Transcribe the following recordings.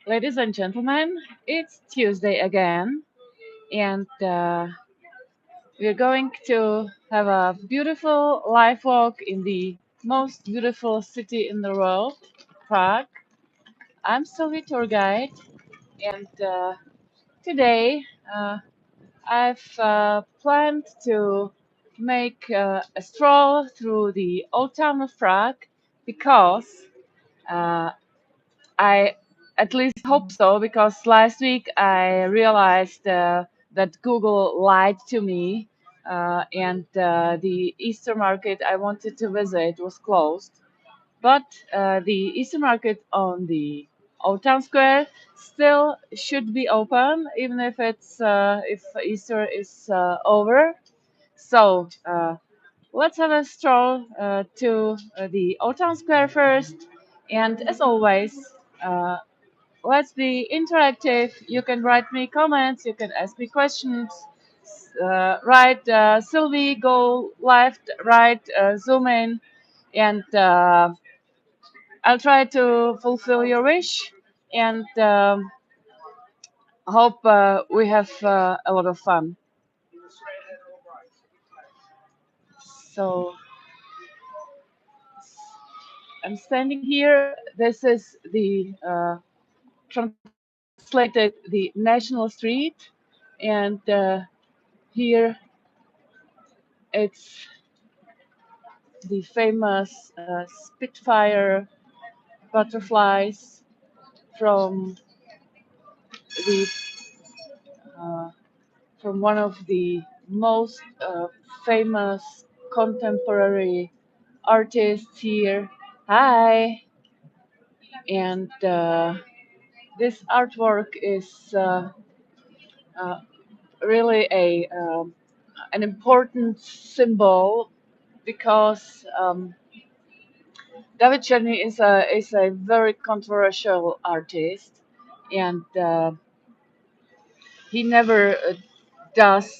Ladies and gentlemen, it's Tuesday again, and we're going to have a beautiful life walk in the most beautiful city in the world, Prague. I'm Sylvie tour guide, and today I've planned to make a stroll through the old town of Prague because uh, I at least hope so, because last week I realized that Google lied to me, and the Easter market I wanted to visit was closed. But the Easter market on the Old Town Square still should be open, even if Easter is over. So let's have a stroll to the Old Town Square first, and as always. Uh, Let's be interactive. You can write me comments. You can ask me questions. Right, Sylvie, go left, right, zoom in, and I'll try to fulfill your wish. And hope we have a lot of fun. So I'm standing here. This is the translated the National Street, and here it's the famous Spitfire butterflies from the uh, from one of the most famous contemporary artists here. Hi, and this artwork is uh, really an important symbol because David Černý is a very controversial artist, and he never does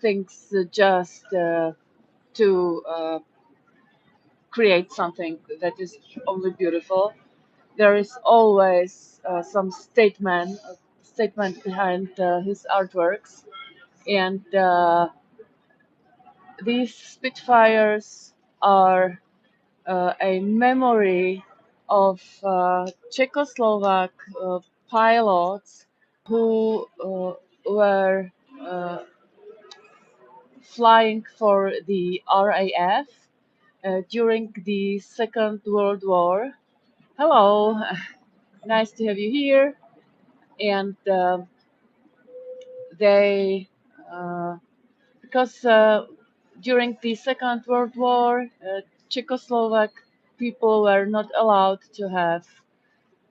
things just to create something that is only beautiful. There is always some statement behind his artworks, and these Spitfires are a memory of Czechoslovak pilots who were uh, flying for the RAF during the Second World War. Hello, nice to have you here. And they, because during the Second World War, Czechoslovak people were not allowed to have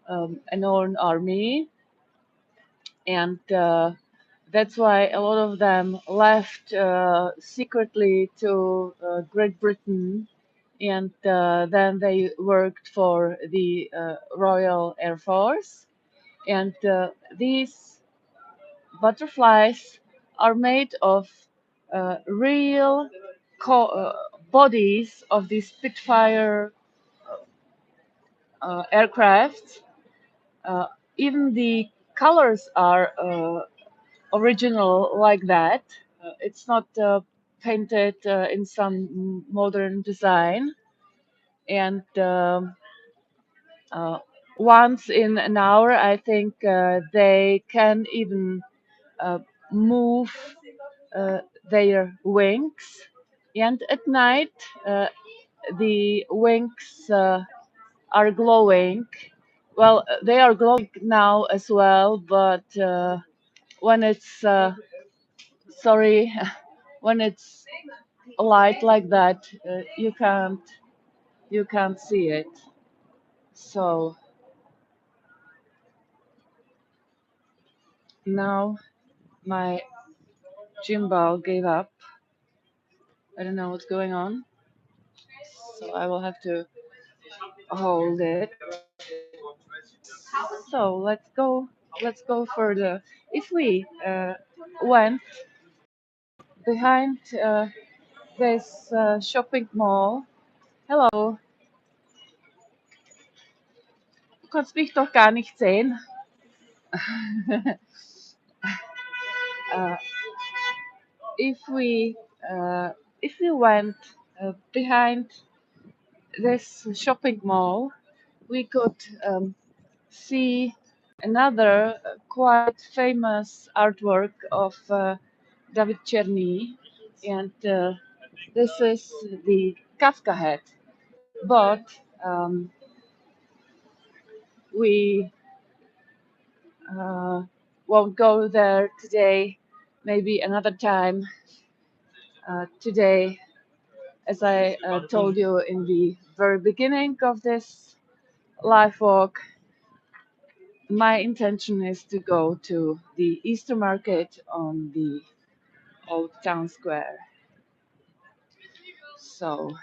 an own army, and that's why a lot of them left secretly to Great Britain, and then they worked for the Royal Air Force. And these butterflies are made of real bodies of the Spitfire aircraft. Uh, Even the colors are original like that. It's not painted in some modern design. And uh, once in an hour, I think they can even uh, move uh, their wings. And at night, uh, the wings are glowing. Well, they are glowing now as well, but when it's sorry, when it's light like that, you can't see it. So now my gimbal gave up. I don't know what's going on, so I will have to hold it. So let's go further. If we went behind this shopping mall, hello, du kannst mich doch gar nicht sehen. uh, if we if we went behind this shopping mall, we could see another quite famous artwork of David Černý, and this is the Kafka head. But we uh, won't go there today. Maybe another time. Today, as I told you in the very beginning of this live walk, my intention is to go to the Easter market on the old town square. So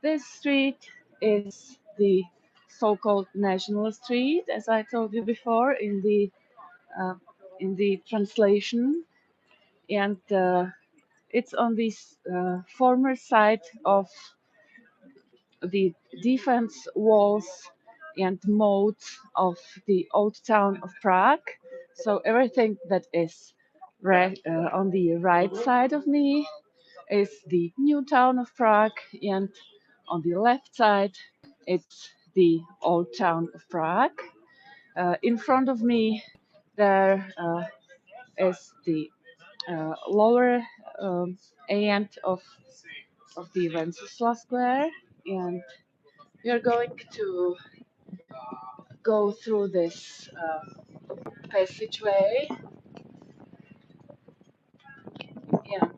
this street is the so-called National Street, as I told you before uh, in the translation, and it's on the former site of the defense walls and moats of the old town of Prague. So everything that is on the right side of me is the new town of Prague, and on the left side it's the old town of Prague. In front of me there is the lower end of the Wenceslas square, and we are going to go through this passageway. And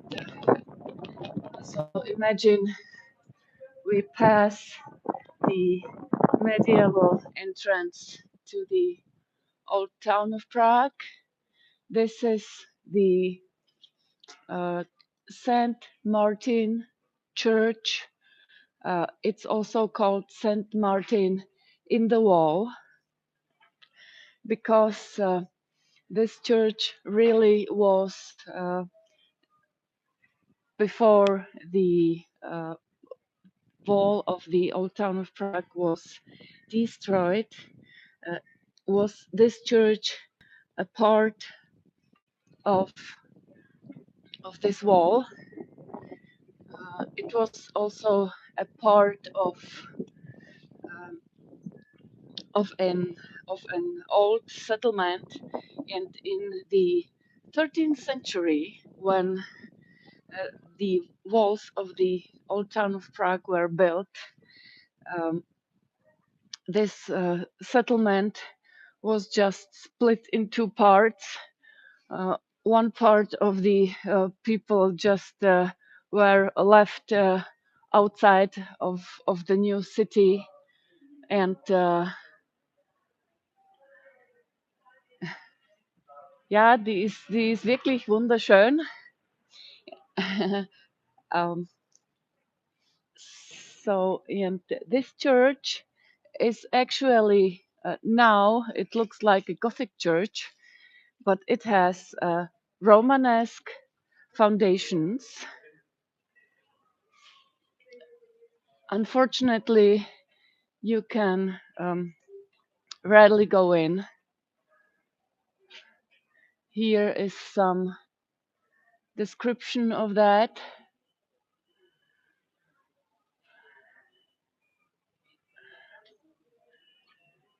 so imagine we pass the medieval entrance to the old town of Prague. This is the uh, Saint Martin Church. It's also called Saint Martin in the Wall because this church really was before the wall of the old town of Prague was destroyed. Uh, was this church a part of this wall? It was also a part um, of an old settlement, and in the 13th century, when the walls of the old town of Prague were built, um, this settlement was just split in two parts. One part of the people just were left outside of the new city, and ja, die ist wirklich wunderschön. um, so, and this church is actually now it looks like a Gothic church, but it has Romanesque foundations. Unfortunately, you can rarely go in. Here is some description of that.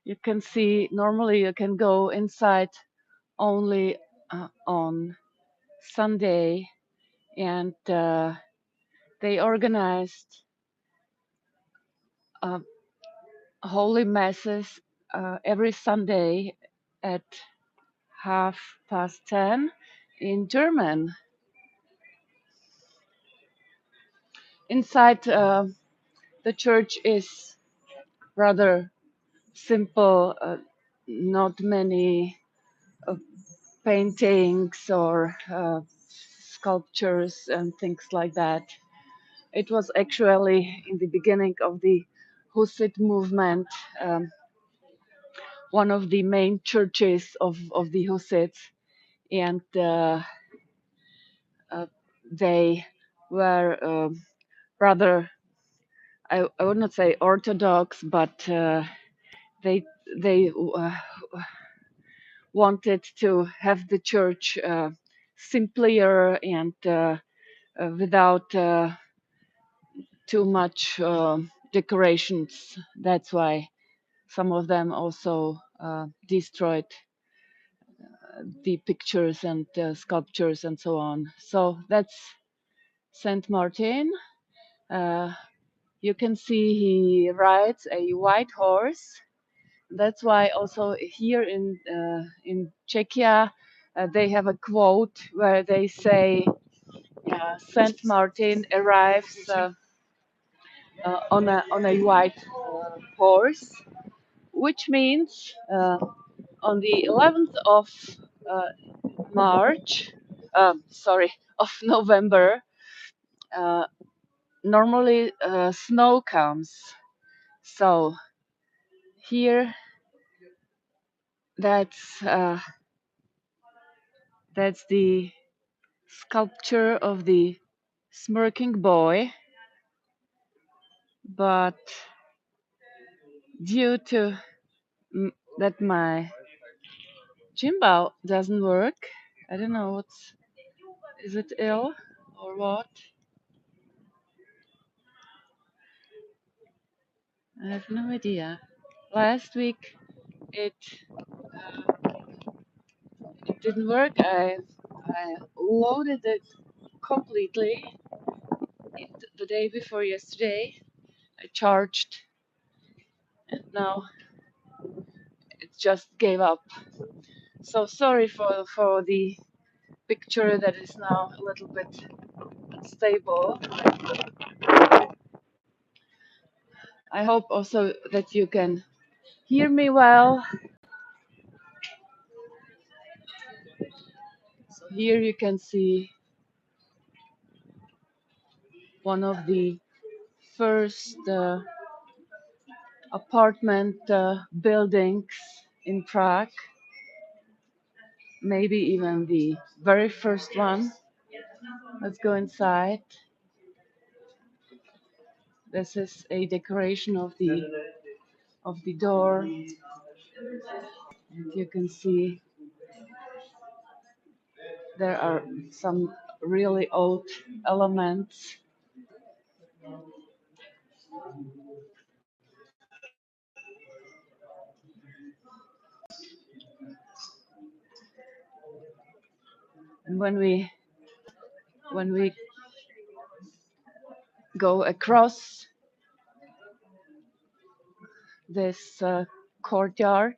You can see normally you can go inside only on Sunday, and they organized uh, holy masses every Sunday at 10:30 in German. Inside the church is rather simple, not many uh, paintings or sculptures and things like that. It was actually in the beginning of the Hussite movement, one of the main churches of the Hussites, and uh, they were rather, I would not say orthodox, but they wanted to have the church simpler and without too much decorations. That's why some of them also destroyed the pictures and sculptures and so on. So that's Saint Martin. Uh, you can see he rides a white horse. That's why also here in Czechia they have a quote where they say Saint Martin arrives on a white horse, which means on the 11th of uh, March, sorry, of November, uh, normally snow comes. So here, that's uh, that's the sculpture of the smirking boy, but due to that my Gimbal doesn't work, I don't know what's is it ill or what? I have no idea. Last week it it didn't work. I loaded it completely the day before yesterday. I charged and now it just gave up. So sorry for the picture that is now a little bit unstable. I hope also that you can hear me well. So here you can see one of the first apartment buildings in Prague, maybe even the very first one. Let's go inside. This is a decoration of the door. And you can see there are some really old elements. And when we go across this courtyard,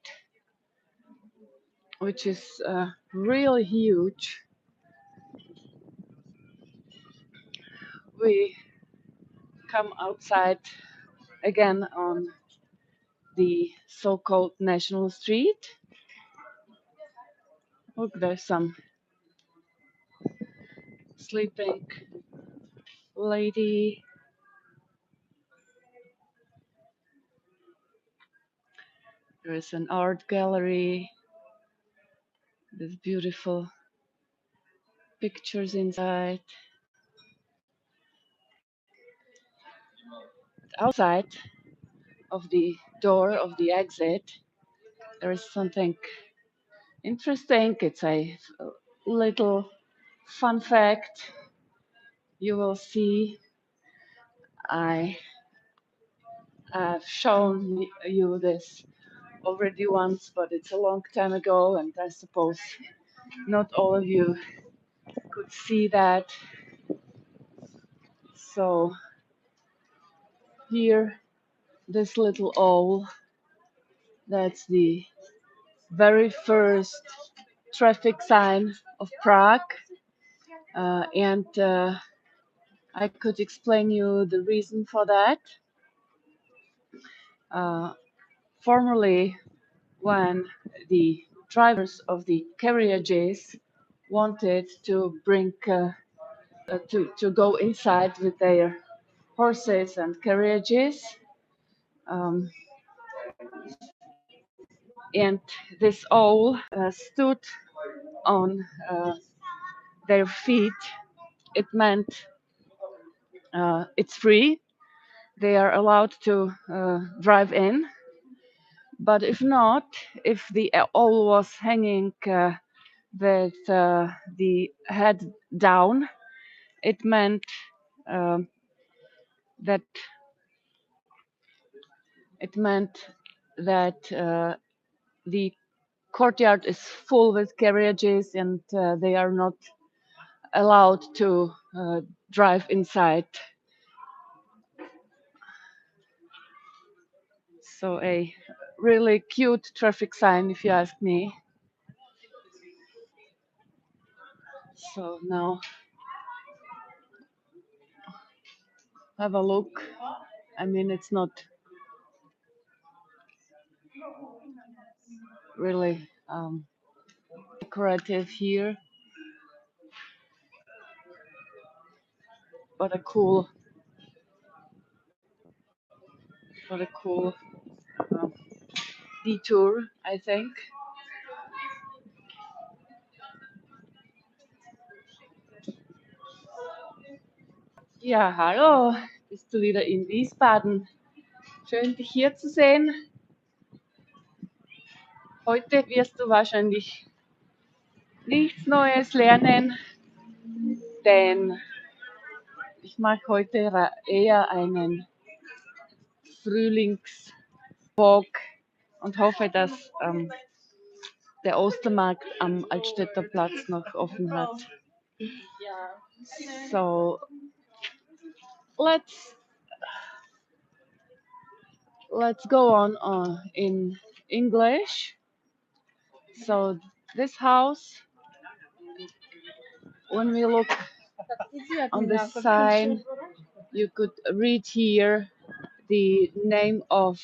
which is really huge, we come outside again on the so-called National Street. Look, there's some sleeping lady. There is an art gallery. There's beautiful pictures inside. Outside of the door of the exit, there is something interesting. It's a little fun fact. You will see I have shown you this already once, but it's a long time ago, and I suppose not all of you could see that. So here, this little owl, that's the very first traffic sign of Prague, and I could explain you the reason for that. Uh, Formerly, when the drivers of the carriages wanted to bring to go inside with their horses and carriages, um, and this owl stood on their feet. It meant it's free. They are allowed to drive in, But if not, if the owl was hanging with the head down, it meant um, that it meant that the courtyard is full with carriages and they are not allowed to drive inside. So a really cute traffic sign, if you ask me. So now have a look. I mean, it's not really decorative here, but a cool, um, detour, I think. Ja, hallo, bist du wieder in Wiesbaden? Schön, dich hier zu sehen. Heute wirst du wahrscheinlich nichts Neues lernen, denn ich mache heute eher einen Frühlingswalk und hoffe, dass der Ostermarkt am Altstädter Platz noch offen hat. So let's go on in English. So this house, when we look on the sign, you could read here the name of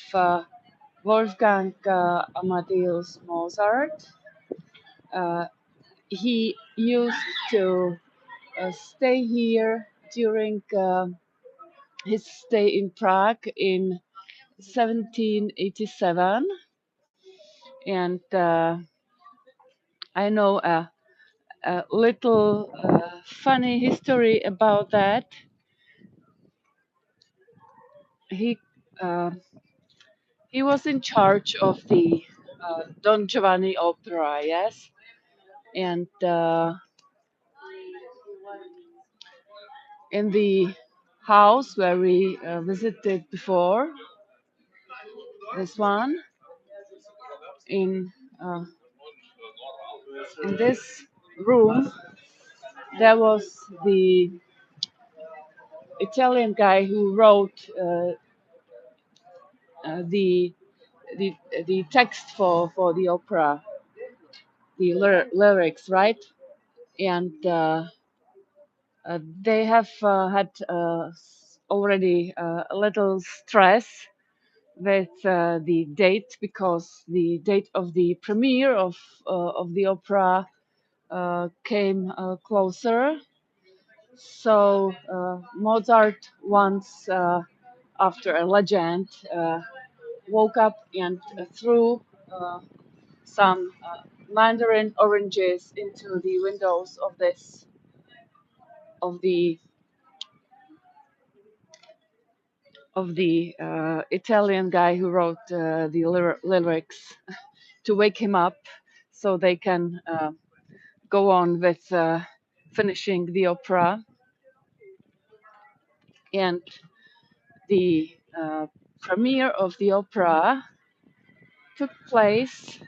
Wolfgang Amadeus Mozart. He used to stay here during his stay in Prague in 1787, and I know a little funny history about that. He uh, he was in charge of the Don Giovanni opera, yes, and in the house where we visited before, this one in uh, in this room, there was the Italian guy who wrote the the the text for the opera, the lyrics, right? And they have had already a little stress with the date because the date of the premiere of the opera came closer. So Mozart once, after a legend, woke up and threw some mandarin oranges into the windows of this of the Italian guy who wrote the lyrics to wake him up so they can go on with finishing the opera. And the premiere of the opera took place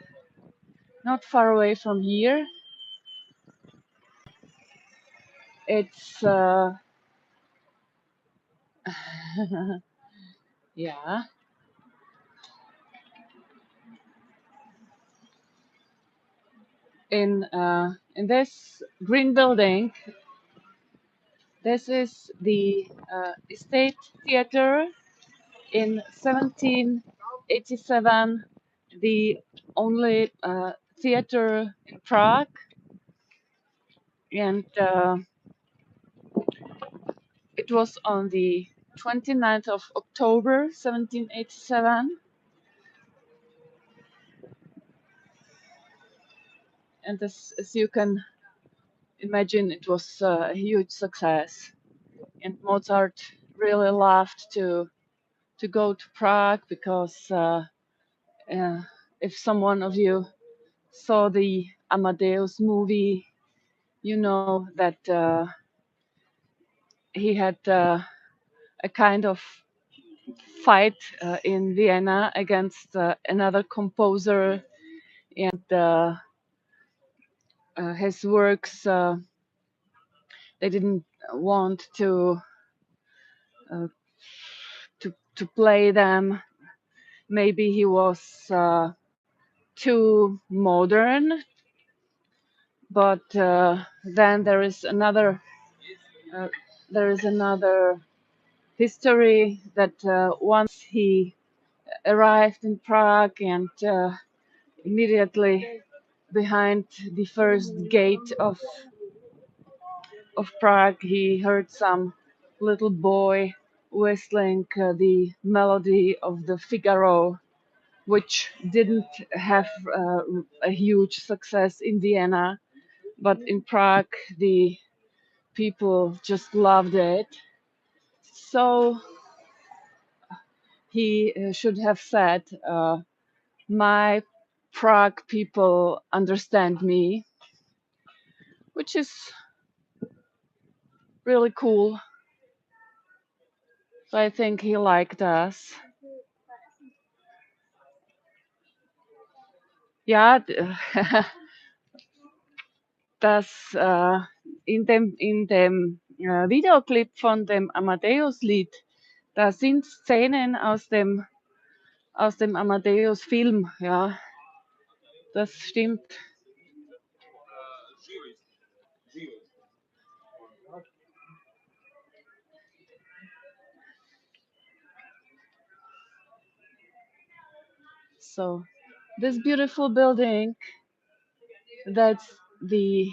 not far away from here. It's yeah, in this green building. This is the Estate Theater in 1787, the only theater in Prague, and it was on the 29th of October 1787, and as you can imagine, it was a huge success. And Mozart really loved to go to Prague because if someone of you saw the Amadeus movie, you know that he had a kind of fight in Vienna against another composer, and his works they didn't want uh, to play them. Maybe he was too modern, but then uh, there is another history that once he arrived in Prague and immediately behind the first gate of Prague, he heard some little boy whistling the melody of the Figaro, which didn't have a huge success in Vienna, but in Prague the people just loved it. So he should have said, "My Prague people understand me," which is really cool. So I think he liked us. Ja, das in dem Videoclip von dem Amadeus-Lied, da sind Szenen aus dem Amadeus-Film, ja, das stimmt. So this beautiful building, that's the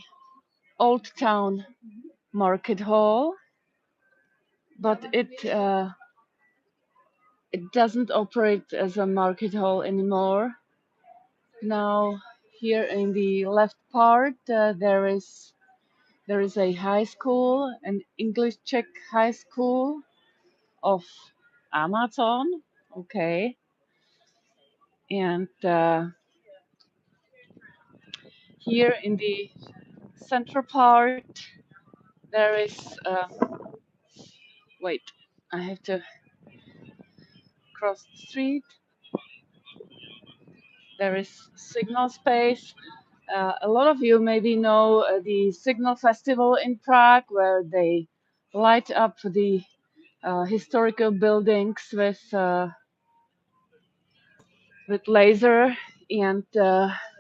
Old Town Market Hall, but it doesn't operate as a market hall anymore. Now here in the left part there is a high school, an English Czech high school of Amazon. Okay, and here in the central part there is wait, I have to cross the street. There is signal space. A lot of you maybe know the Signal Festival in Prague, where they light up the historical buildings with laser, and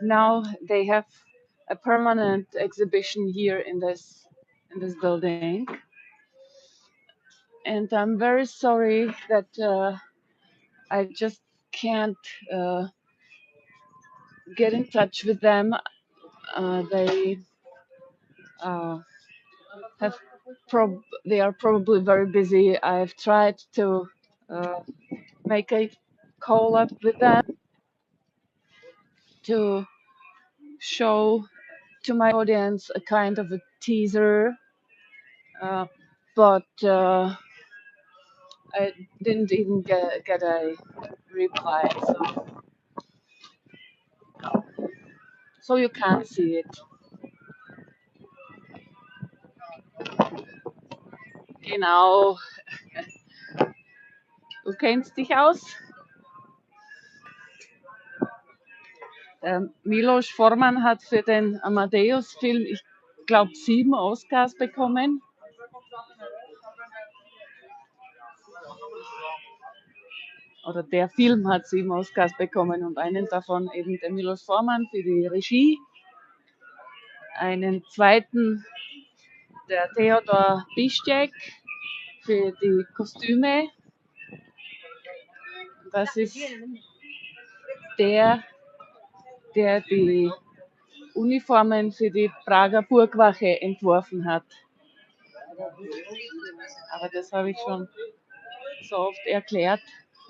now they have a permanent exhibition here in this building. And I'm very sorry that I just can't get in touch with them. They uh, have they are probably very busy. I've tried to uh, make a call up with them to show to my audience a kind of a teaser, uh, but I didn't even get a reply, so you can't see it. Genau, du kennst dich aus. Milos Forman hat für den Amadeus-Film, ich glaube, 7 Oscars bekommen. Oder der Film hat 7 Oscars bekommen und einen davon eben der Milos Forman für die Regie. Einen zweiten der Theodor Bištěk für die Kostüme. Das ist der die Uniformen für die Prager Burgwache entworfen hat. Aber das habe ich schon so oft erklärt.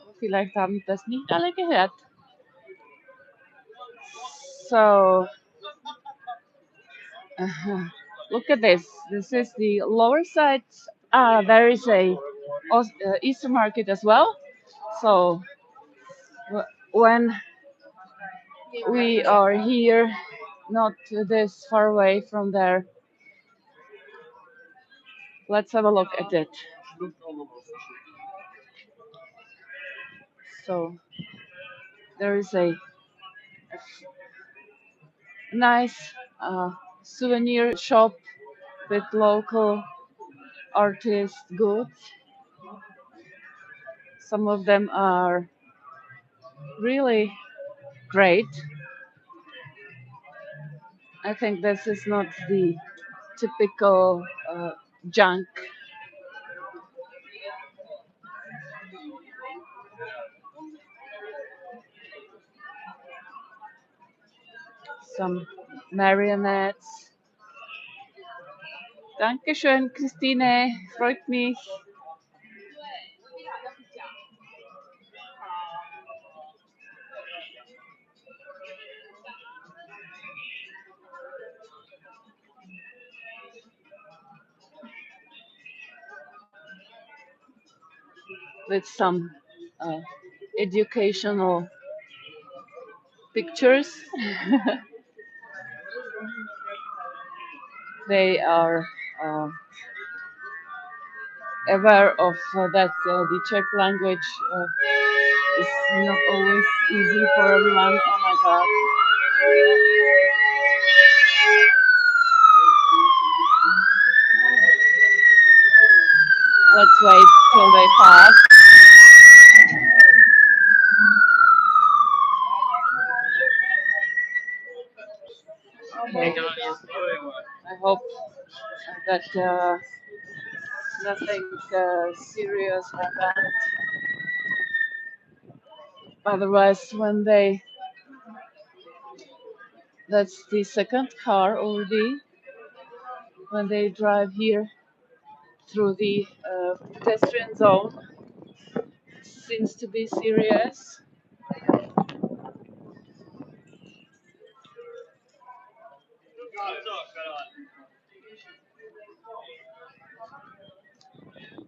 Aber vielleicht haben das nicht alle gehört. So, look at this. This is the lower side. There is a Easter market as well. So when we are here, not this far away from there. Let's have a look at it. So there is a nice souvenir shop with local artist goods. Some of them are really great. I think this is not the typical junk. Some marionettes. Dankeschön, Christine. Freut mich. With some uh, educational pictures. They are aware of that the Czech language is not always easy for everyone. Oh my god. Let's wait till they pass. Okay. I hope that nothing serious happened. Otherwise, when they, that's the second car already, when they drive here through the pedestrian zone, seems to be serious.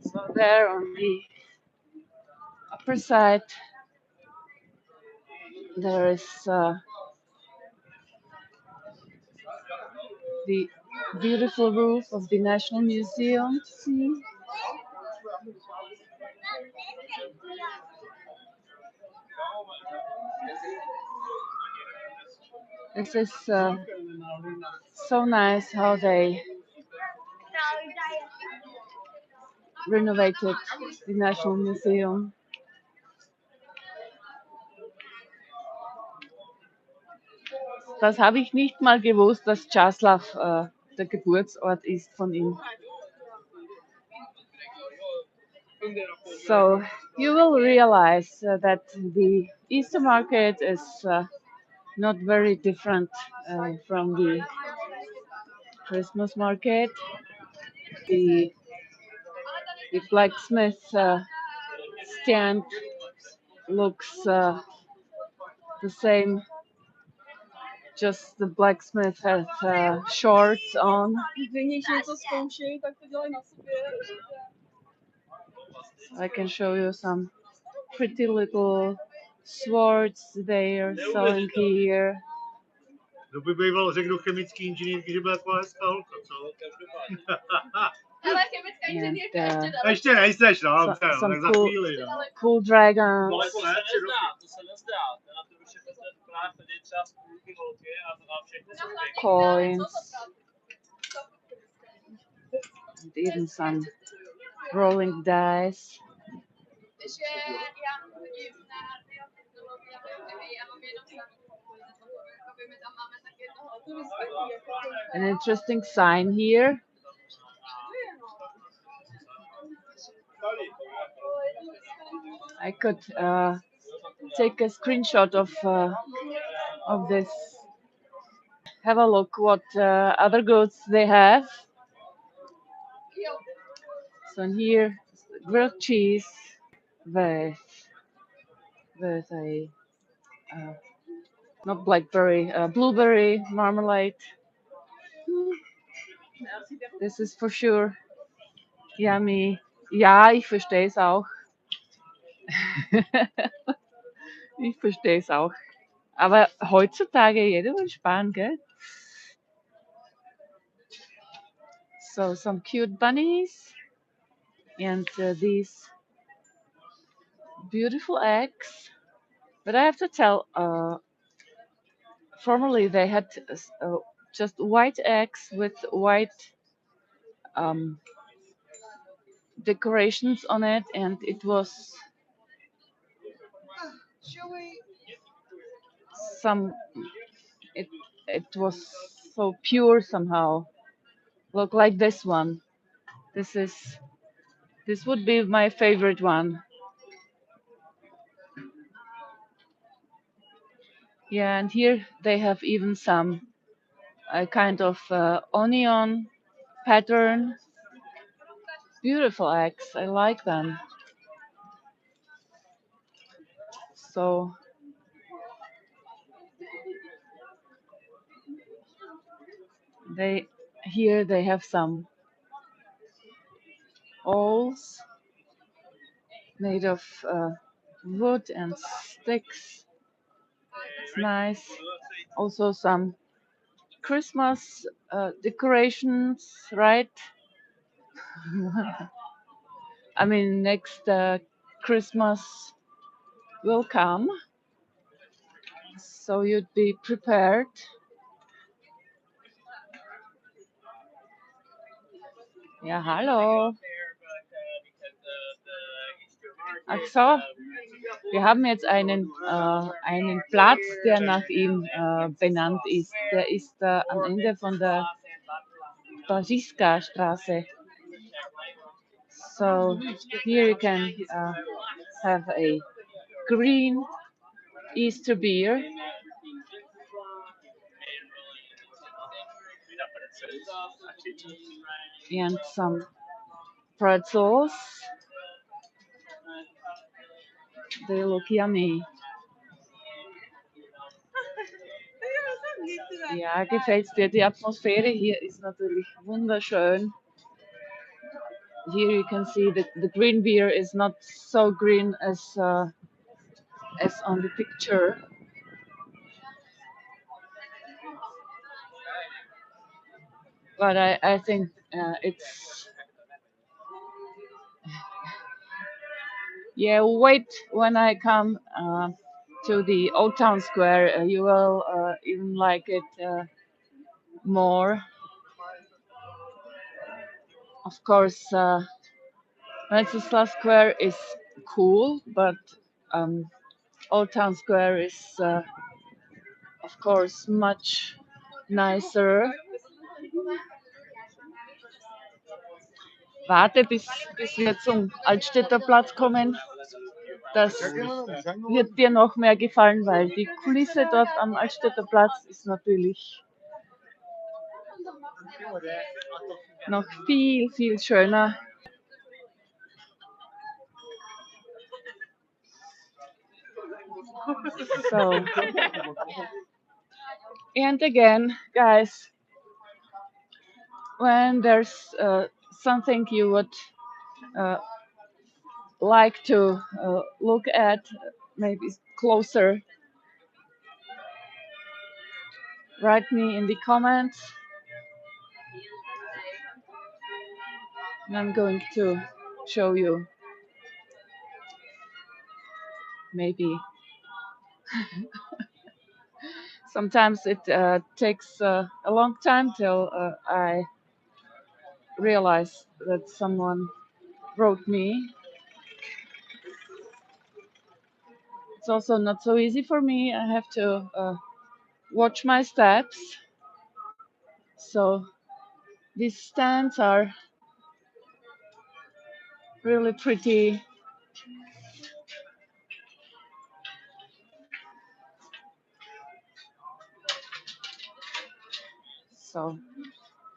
So there on the upper side, there is the beautiful roof of the National Museum to see. This is so nice how they renovated the National Museum. Das habe ich nicht mal gewusst, dass Czeslaw der Geburtsort ist von ihm. So you will realize that the Easter market is not very different from the Christmas market. The, the blacksmith stand looks the same, just the blacksmith has shorts on. I can show you some pretty little swords they are selling here. Kdo by býval řekl chemický inženýrky, že byla taková hezká holka, co? Ale chemická inženýrka ještě daleko. Ještě nejseš, no, So, tak some za chvíli, no. cool dragons. No, jako ne, To se nezdá. Na to všechno ten právě tady třeba z půlky holky a všechno jsou Coins. And even some rolling dice. Takže já chodím na biotechnologii a biochemii a mám jenom aby my tam máme tak jednoho turistu. An interesting sign here. I could take a screenshot of this. Have a look what other goods they have. So in here, grilled cheese with a not blackberry, blueberry marmalade. This is for sure yummy. Ja, ich verstehe es auch. Ich verstehe es auch. Aber heutzutage jeder will sparen, gell? So some cute bunnies and these beautiful eggs. But I have to tell, formerly they had just white eggs with white um, decorations on it, and it was some it it was so pure somehow. Look like this one. This would be my favorite one. Yeah, and here they have even some kind of onion pattern. Beautiful eggs. I like them. So they here they have some owls made of wood and sticks. It's nice. Also some Christmas decorations, right? I mean, next Christmas will come, so you'd be prepared. Ja, hallo. Ach so, wir haben jetzt einen Platz, der nach ihm benannt ist. Der ist am Ende von der Straße. So here you can have a green Easter beer and some pretzels. They look yummy. Ja, gefällt dir? Die Atmosphäre hier ist natürlich wunderschön. Here you can see that the green beer is not so green as on the picture. But I think it's yeah. Wait when I come to the Old Town Square, you will even like it more. Of course, Wenceslas Square is cool, but Old Town Square is of course much nicer. Warte, bis wir zum Altstädter Platz kommen. Das wird dir noch mehr gefallen, weil die Kulisse dort am Altstädter Platz ist natürlich noch viel, viel schöner. So, and again, guys, when there's something you would like to look at, maybe closer, write me in the comments. And I'm going to show you. Maybe sometimes it takes a long time till I realize that someone wrote me. It's also not so easy for me. I have to watch my steps. So these stands are really pretty. So,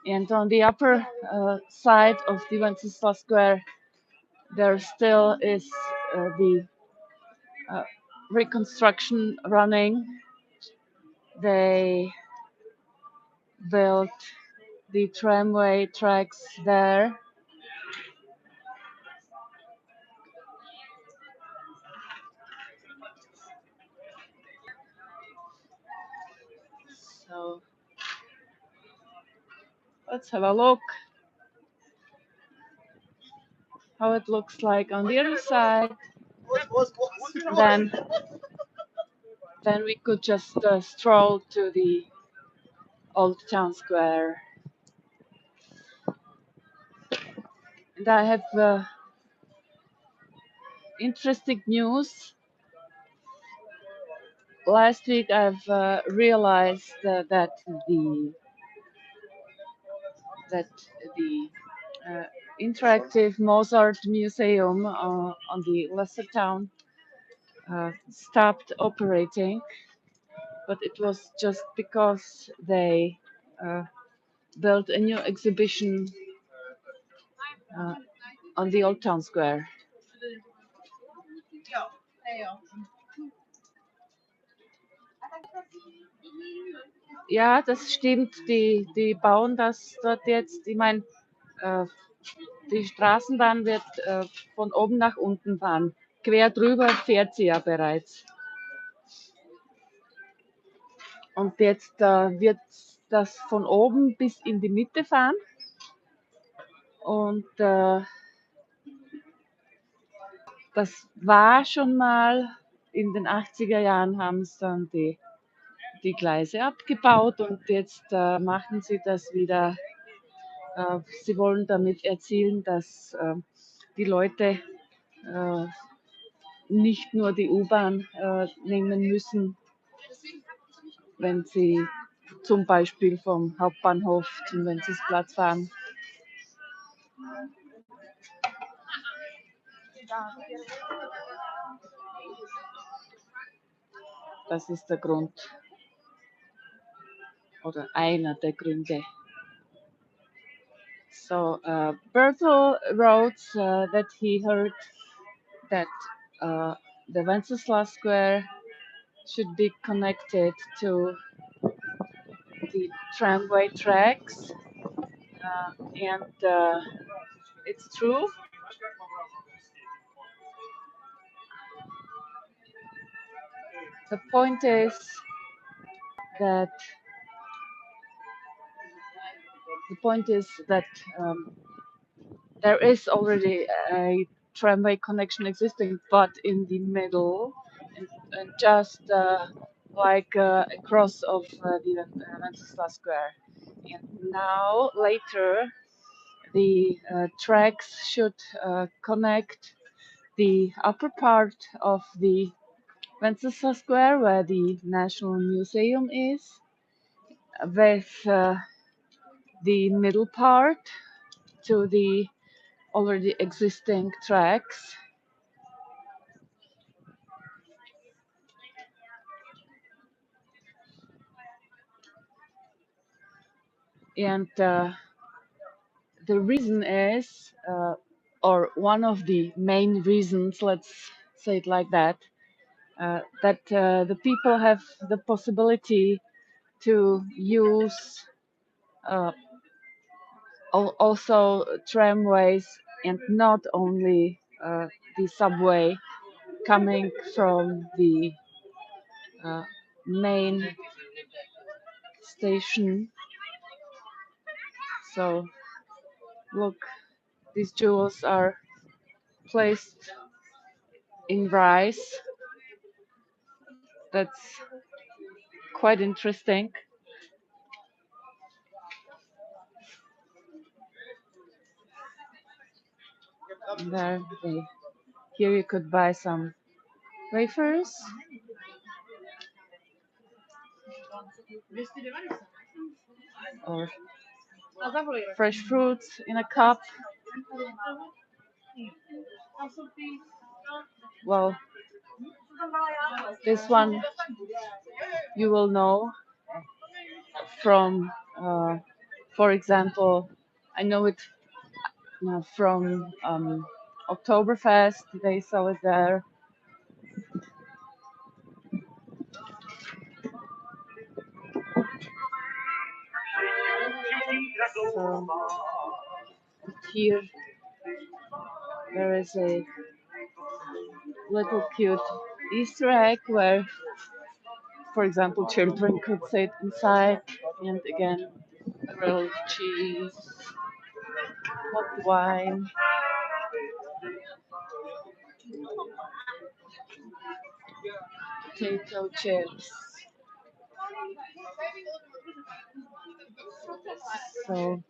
and on the upper side of the Wenceslas Square, there still is the reconstruction running. They built the tramway tracks there. So let's have a look how it looks like on the other side. Then we could just stroll to the old town square. And I have interesting news. Last week I've realized that the interactive Mozart museum on the lesser town stopped operating, but it was just because they built a new exhibition on the old town square. Ja, das stimmt. Die bauen das dort jetzt. Ich meine, die Straßenbahn wird von oben nach unten fahren. Quer drüber fährt sie ja bereits. Und jetzt wird das von oben bis in die Mitte fahren. Und das war schon mal in den 80er Jahren, haben es dann die Gleise abgebaut und jetzt machen sie das wieder. Sie wollen damit erzielen, dass die Leute nicht nur die U-Bahn nehmen müssen, wenn sie zum Beispiel vom Hauptbahnhof zum Wenzelsplatz fahren. Das ist der Grund oder einer der Gründe. So Bertel wrote that he heard that the Wenceslas Square should be connected to the tramway tracks, and it's true. The point is that there is already a tramway connection existing, but in the middle, and just like across of the Wenceslas Square. And now later, the tracks should connect the upper part of the Wenceslas Square, where the National Museum is, with the middle part to the already existing tracks. And the reason is, or one of the main reasons, let's say it like that, that the people have the possibility to use also tramways and not only the subway coming from the main station. So look, these jewels are placed in rice. That's quite interesting. There, here you could buy some wafers or fresh fruits in a cup. Well, this one you will know from, for example, I know it from Oktoberfest. They sell it there. So here there is a little cute Easter egg where For example, children could sit inside, and again, grilled cheese, hot wine, potato chips. So,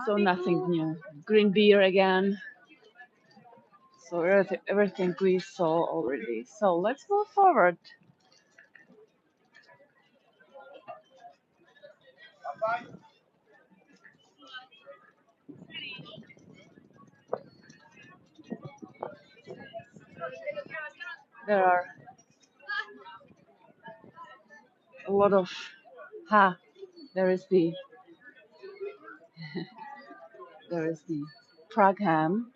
so nothing new. Green beer again. So everything we saw already. So let's move forward. There are a lot of there is the Prague ham,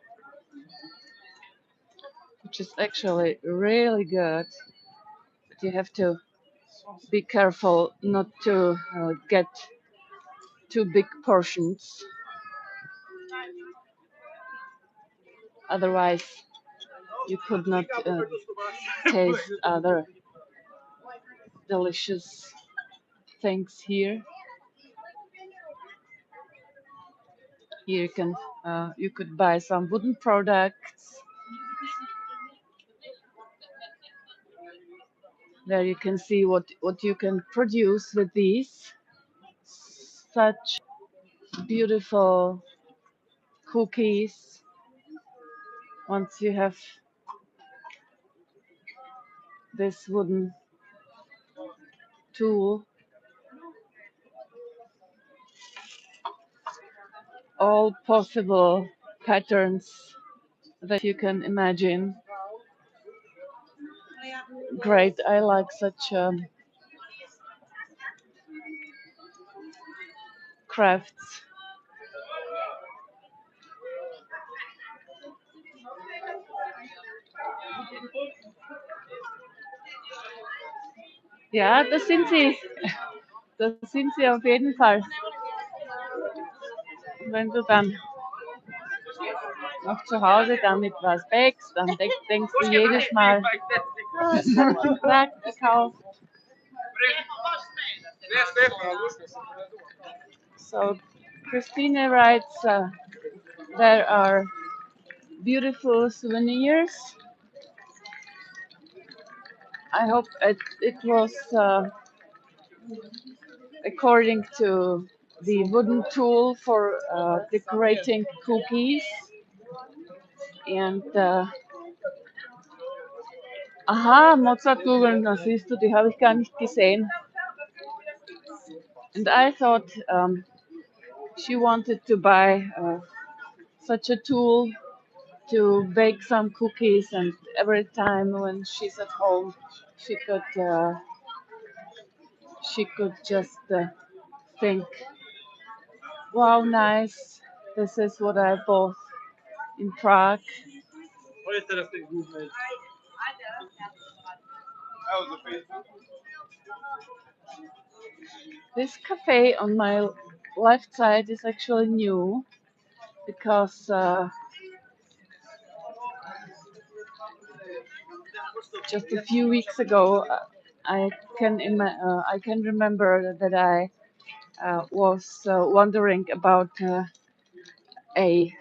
which is actually really good. But you have to be careful not to get too big portions. Otherwise, you could not taste other delicious things here. Here you could buy some wooden products. There you can see what you can produce with these. Such beautiful cookies. Once you have this wooden tool, all possible patterns that you can imagine. Great, I like such crafts. Ja, das sind sie. Das sind sie auf jeden Fall. Wenn du dann noch zu Hause damit was bäckst, dann denkst du jedes Mal, ah, das habe ich in Prag gekauft. So Christine writes, there are beautiful souvenirs. I hope it was according to the wooden tool for decorating cookies. And aha, Mozart googeln, das siehst du, die habe ich gar nicht gesehen. And I thought she wanted to buy such a tool to bake some cookies, and every time when she's at home, she could just think, wow, nice, this is what I bought in Prague. This cafe on my left side is actually new because just a few weeks ago I can remember that I was wondering about a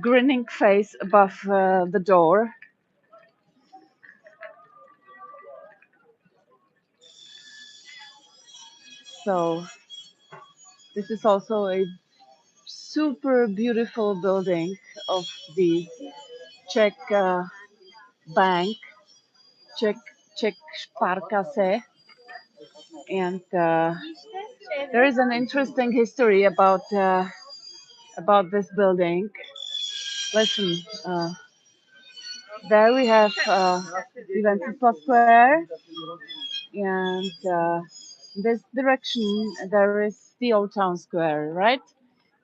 grinning face above the door. So this is also a super beautiful building of the Czech bank, Czech Sparkasse, and there is an interesting history about this building. Listen, there we have the Wencelsplatz Square, and this direction there is the Old Town Square, right?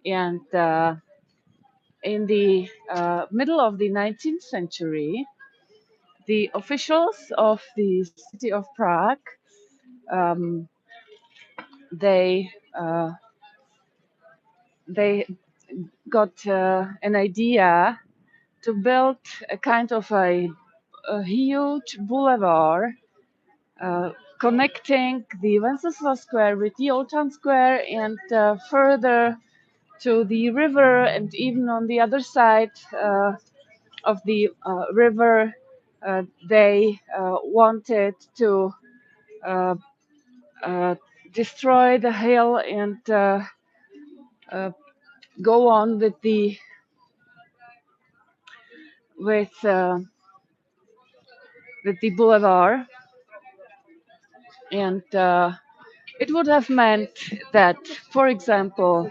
And in the middle of the 19th century, the officials of the city of Prague um, they they got an idea to build a kind of a huge boulevard connecting the Wenceslas Square with the Old Town Square and further to the river, and even on the other side of the river, they wanted to uh, destroy the hill and uh, go on with the with uh, with the boulevard, and it would have meant that, for example,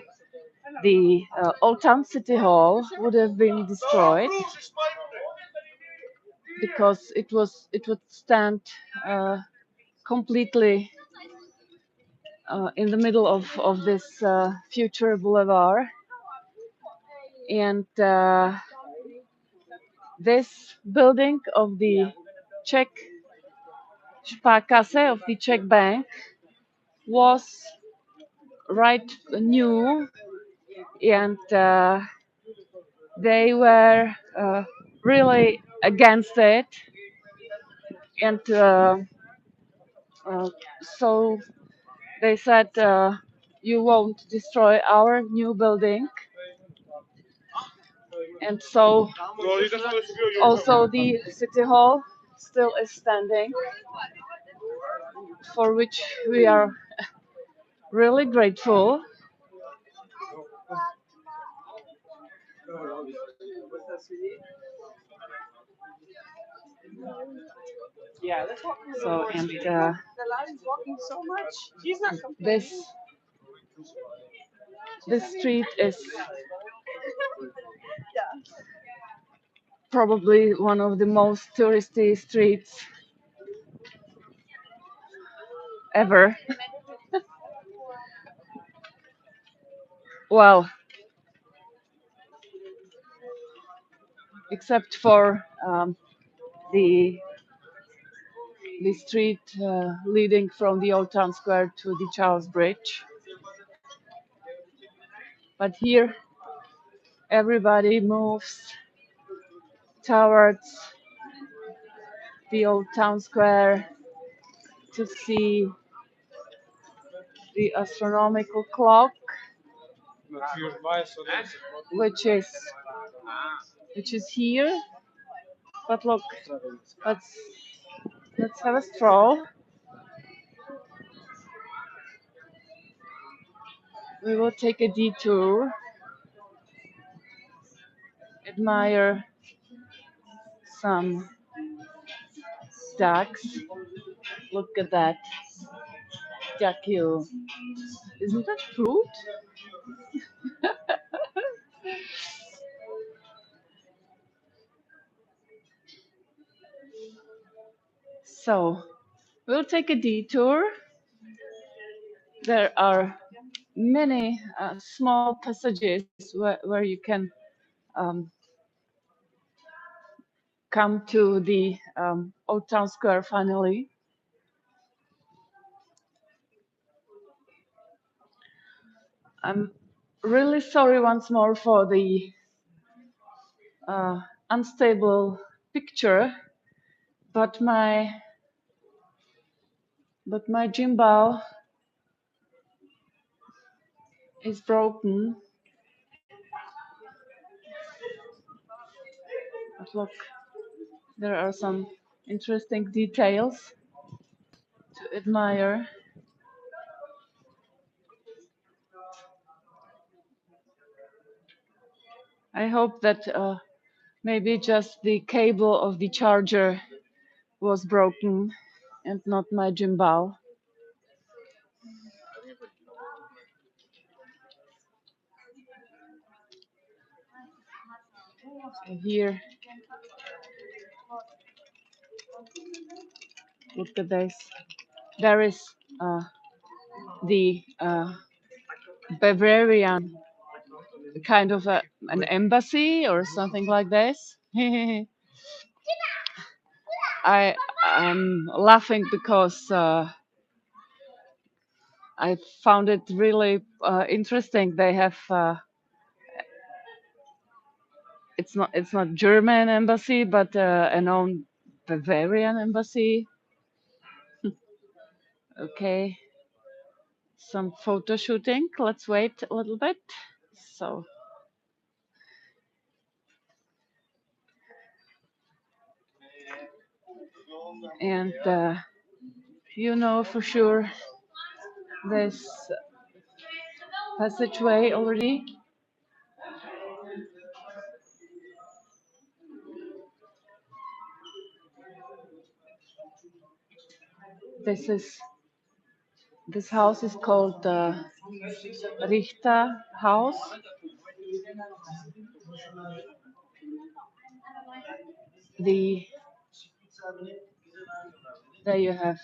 the Old Town City Hall would have been destroyed because it would stand completely in the middle of this future boulevard, and this building of the Czech Sparkasse, of the Czech bank, was right new, and they were really against it, and uh, so they said, you won't destroy our new building. And so also the city hall still is standing, for which we are really grateful. So, and this this street is probably one of the most touristy streets ever. Well, except for the street leading from the Old Town Square to the Charles Bridge. But here, everybody moves towards the Old Town Square to see the astronomical clock, which is here. But look, let's have a stroll. We will take a detour, admire some ducks. Look at that duckule. Isn't that fruit? So we'll take a detour. There are many small passages where you can um, come to the Old Town Square finally. I'm really sorry once more for the unstable picture, but my gimbal is broken. But look, there are some interesting details to admire. I hope that maybe just the cable of the charger was broken and not my gimbal. Here, look at this. There is the Bavarian kind of an embassy or something like this. I'm laughing because I found it really interesting. They have it's not German embassy, but a known Bavarian embassy. Okay, some photo shooting. Let's wait a little bit. So, and you know for sure this passageway already. This house is called Richterhaus. The There you have,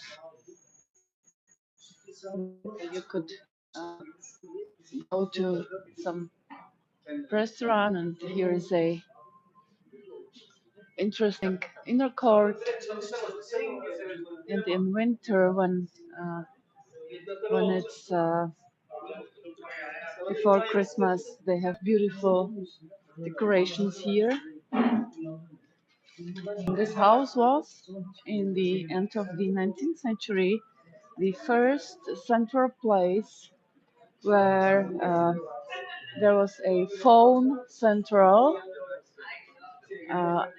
you could go to some restaurant, and here is a interesting inner court. And in winter, when it's before Christmas, they have beautiful decorations here. This house was, in the end of the 19th century, the first central place where there was a phone central.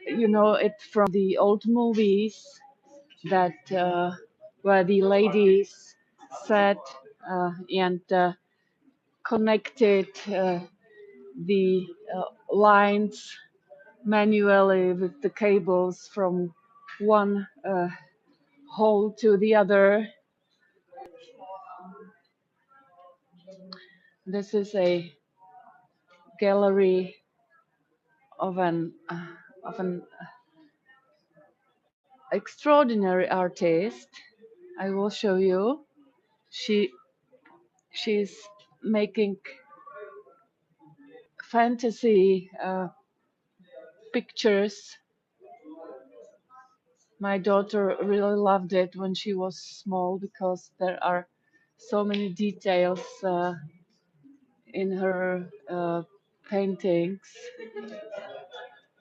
You know it from the old movies that where the ladies sat and connected the lines manually with the cables from one hole to the other. This is a gallery of an extraordinary artist. I will show you. She's making fantasy pictures. My daughter really loved it when she was small because there are so many details in her paintings.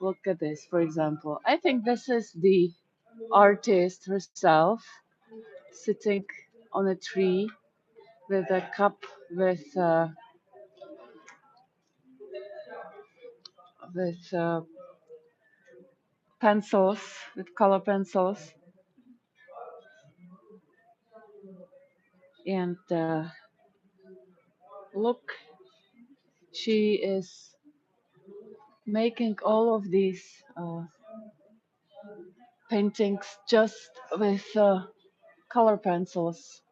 Look at this, for example. I think this is the artist herself sitting on a tree with a cup with pencils, with color pencils, and look, she is making all of these paintings just with color pencils,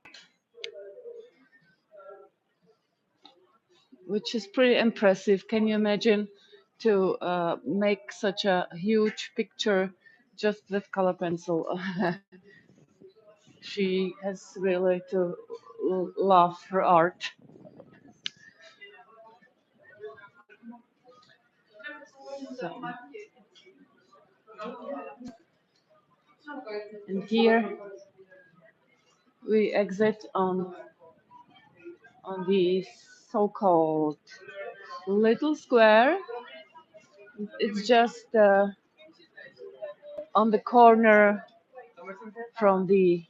which is pretty impressive. Can you imagine to make such a huge picture just with color pencil? She has really to love her art. So, and here we exit on the so-called little square. It's just on the corner from the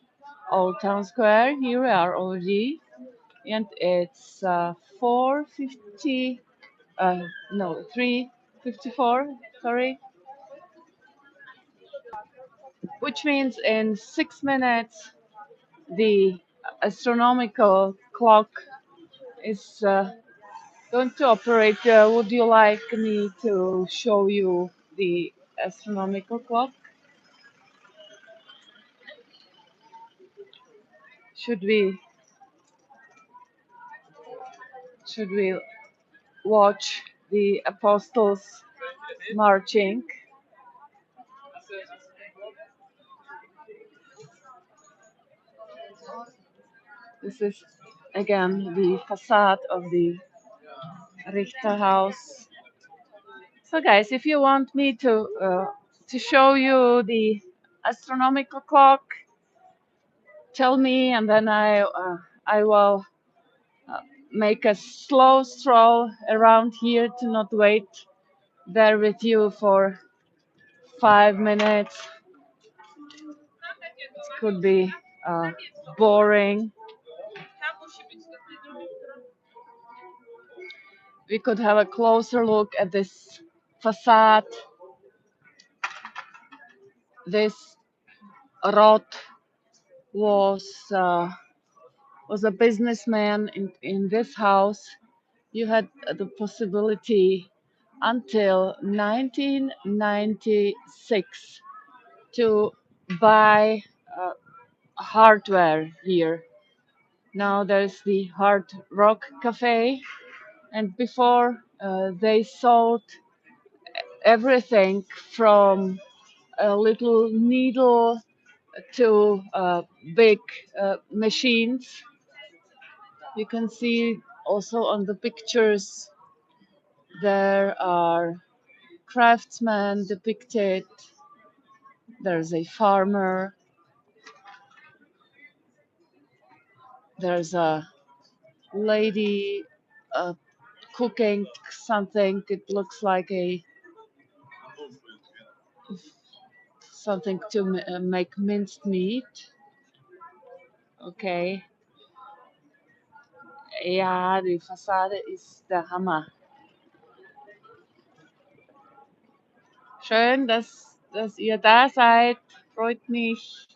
old town square. Here we are already, and it's 4:50. No, 3:54. Sorry, which means in 6 minutes the astronomical clock is going to operate. Would you like me to show you the astronomical clock? Should we should we watch the apostles marching? This is again the facade of the Richterhaus. So, guys, if you want me to show you the astronomical clock, tell me, and then I will make a slow stroll around here to not wait there with you for 5 minutes. It could be boring. We could have a closer look at this facade. This Roth was a businessman in this house. You had the possibility until 1996 to buy hardware here. Now there's the Hard Rock Cafe, and before they sold everything from a little needle to big machines. You can see also on the pictures there are craftsmen depicted. There's a farmer. There's a lady uh, cooking something. It looks like a something to make minced meat. Okay. Ja, die Fassade ist der Hammer. Schön, dass ihr da seid. Freut mich.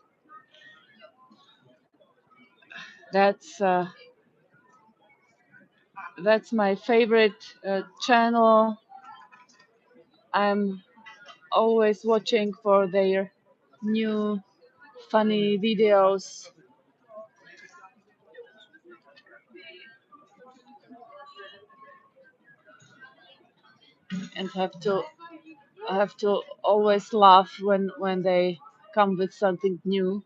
That's uh, that's my favorite channel. I'm always watching for their new funny videos and have to always laugh when they come with something new.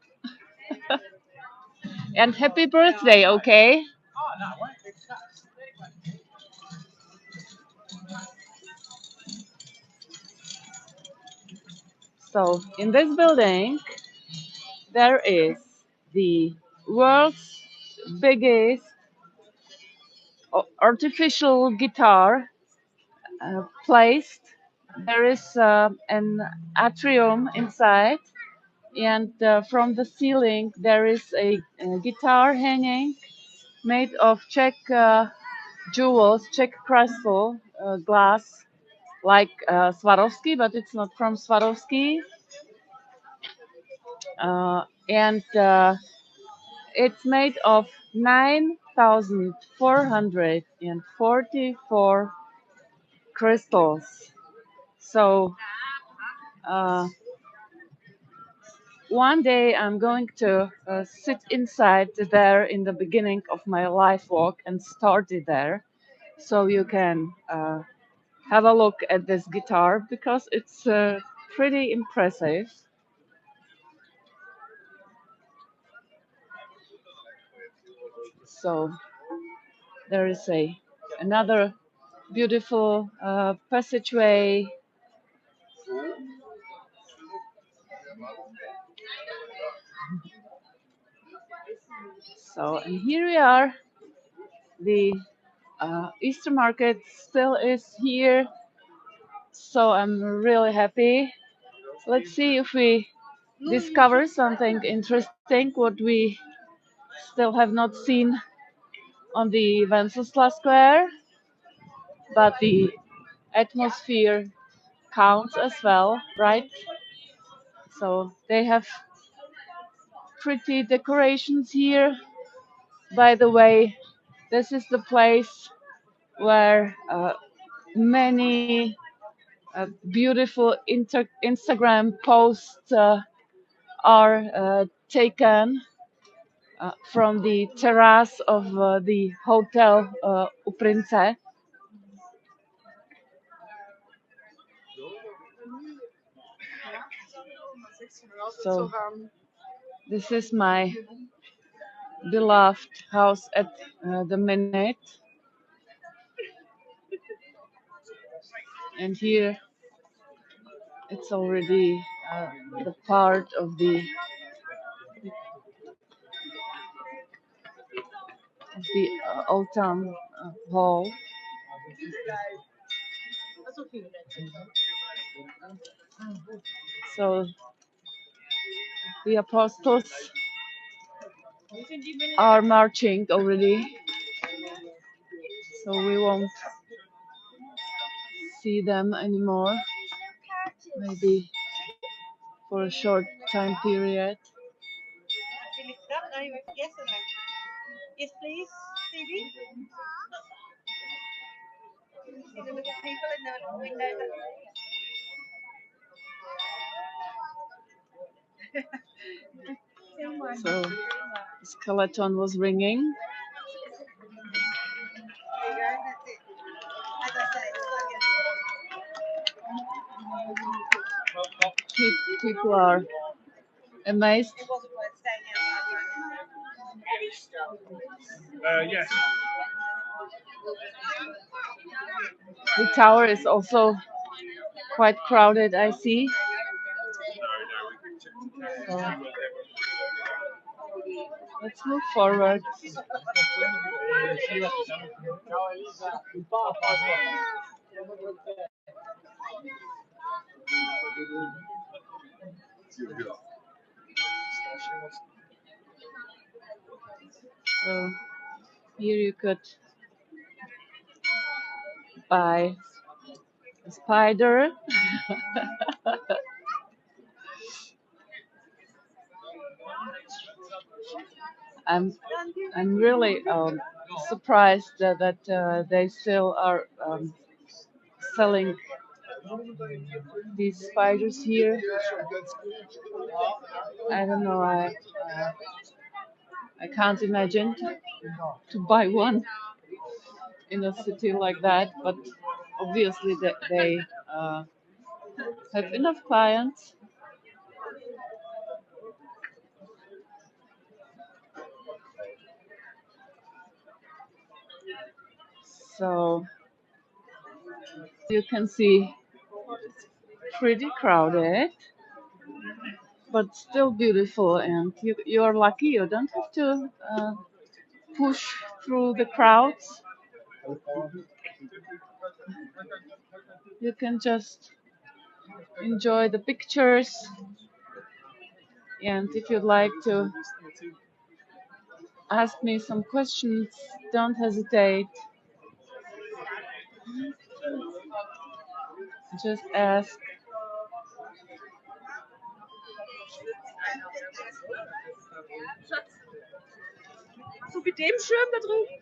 And happy birthday, okay? So in this building there is the world's biggest artificial guitar placed. There is an atrium inside, and from the ceiling there is a guitar hanging made of Czech jewels, Czech crystal glass, like Swarovski, but it's not from Swarovski. And it's made of 9,444 crystals. So uh, one day I'm going to sit inside there in the beginning of my life walk and start it there, so you can have a look at this guitar because it's pretty impressive. So there is another beautiful passageway. So and here we are. The Easter market still is here, so I'm really happy. Let's see if we discover something interesting what we still have not seen on the Wenceslas Square, but the atmosphere counts as well, right? So they have pretty decorations here. By the way, this is the place where many beautiful Instagram posts are taken from the terrace of the hotel Uprince. So this is my beloved house at the minute, and here it's already the part of the autumn hall. So the apostles are marching already, so we won't see them anymore, maybe for a short time period. Yes, please, Stevie. See the little people in the window. So the skeleton was ringing. There you go, that's it. As I say, it's like People are amazed. it wasn't worth staying outside. Yes. The tower is also quite crowded, I see. So let's move forward. So here you could buy a spider. I'm really surprised that they still are selling these spiders here. I don't know. I can't imagine to buy one in a city like that, but obviously they have enough clients. So you can see pretty crowded, but still beautiful, and you are lucky. You don't have to push through the crowds. You can just enjoy the pictures, and if you'd like to ask me some questions, don't hesitate. Just ask. So mit dem Schirm da drüben.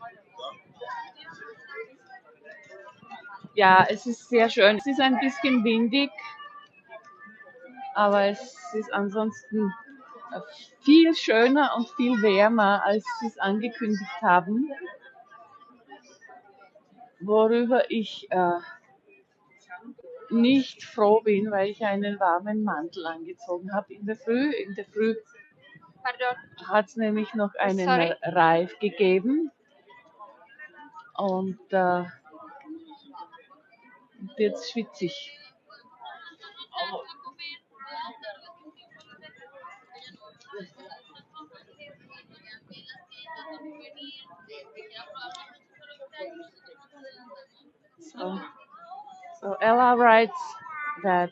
Ja, es ist sehr schön. Es ist ein bisschen windig, aber es ist ansonsten viel schöner und viel wärmer, als sie es angekündigt haben. Worüber ich nicht froh bin, weil ich einen warmen Mantel angezogen habe in der Früh. In der Früh hat es nämlich noch einen Reif gegeben. Und jetzt schwitze ich. So Ella writes that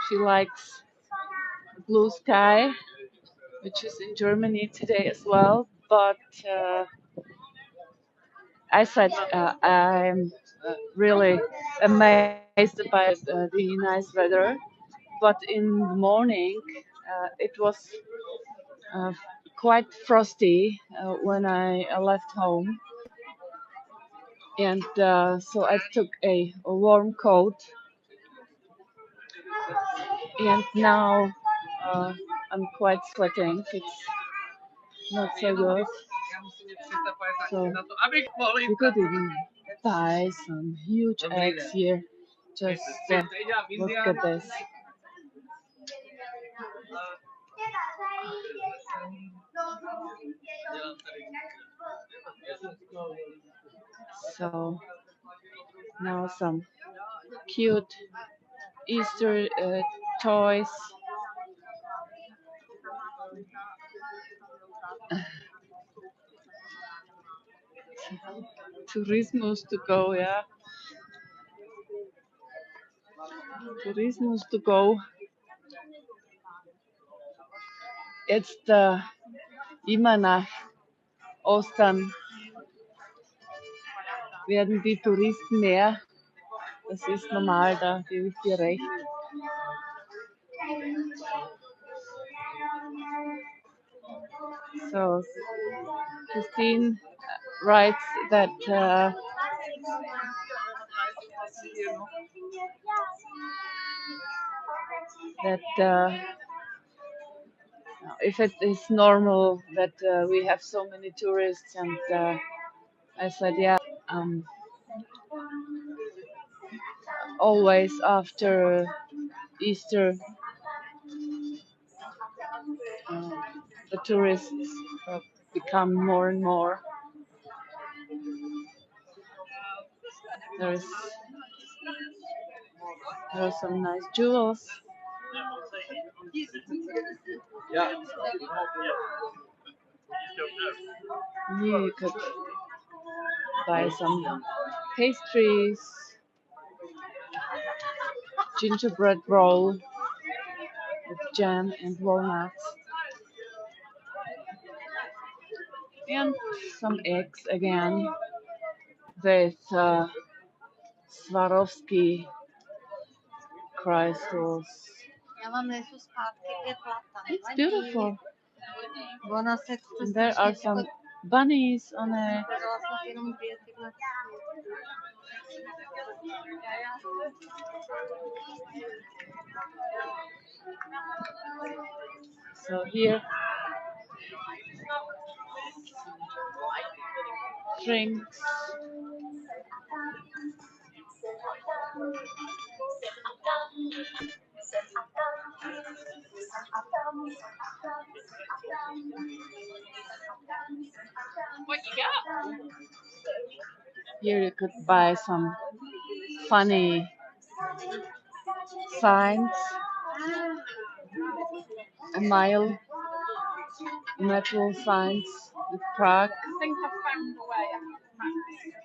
she likes blue sky, which is in Germany today as well. But I said I'm really amazed by the nice weather. But in the morning, it was uh, quite frosty when I left home. And so I took a warm coat. And now I'm quite sweating. It's not so good. So you could even buy some huge eggs here. Just look at this. So now some cute Easter toys. Tourismus to go, yeah. Tourismus to go. Jetzt immer nach Ostern werden die Touristen mehr. Das ist normal, da gebe ich dir recht. So, Christine writes that if it is normal that we have so many tourists, and I said, yeah, always after Easter, uh, the tourists become more and more. There are some nice jewels. Here you could buy some pastries, gingerbread roll with jam and walnuts, and some eggs again with Swarovski crystals. It's beautiful. And there are some bunnies on it. So here, drinks. What you got? Here you could buy some funny signs, a mile metal signs with Prague. I think I found a way I can practice.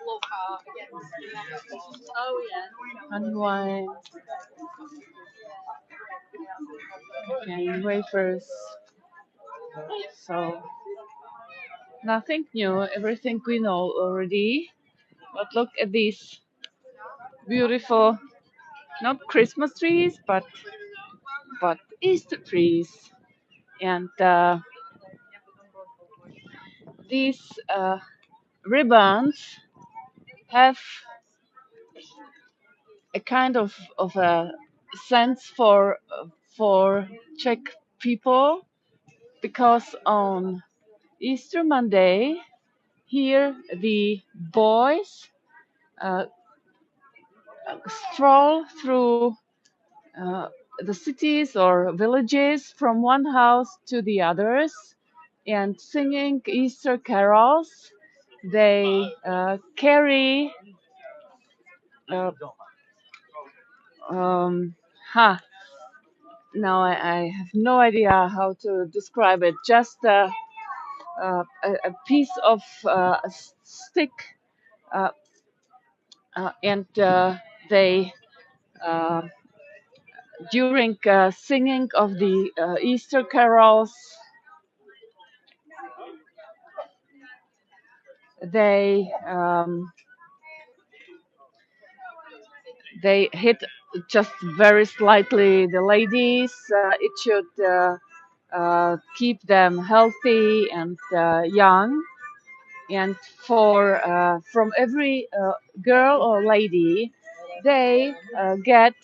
Love art against the next one. Oh yeah. Honey wine, and wafers. So nothing new, everything we know already. But look at these beautiful, not Christmas trees, but Easter trees. And these ribbons have a kind of a sense for Czech people, because on Easter Monday here the boys uh, stroll through the cities or villages from one house to the others and singing Easter carols. They carry uh, ha. Now I have no idea how to describe it. Just a piece of stick, uh, and they uh, during singing of the Easter carols, they hit just very slightly the ladies. It should keep them healthy and young. And for from every girl or lady, they get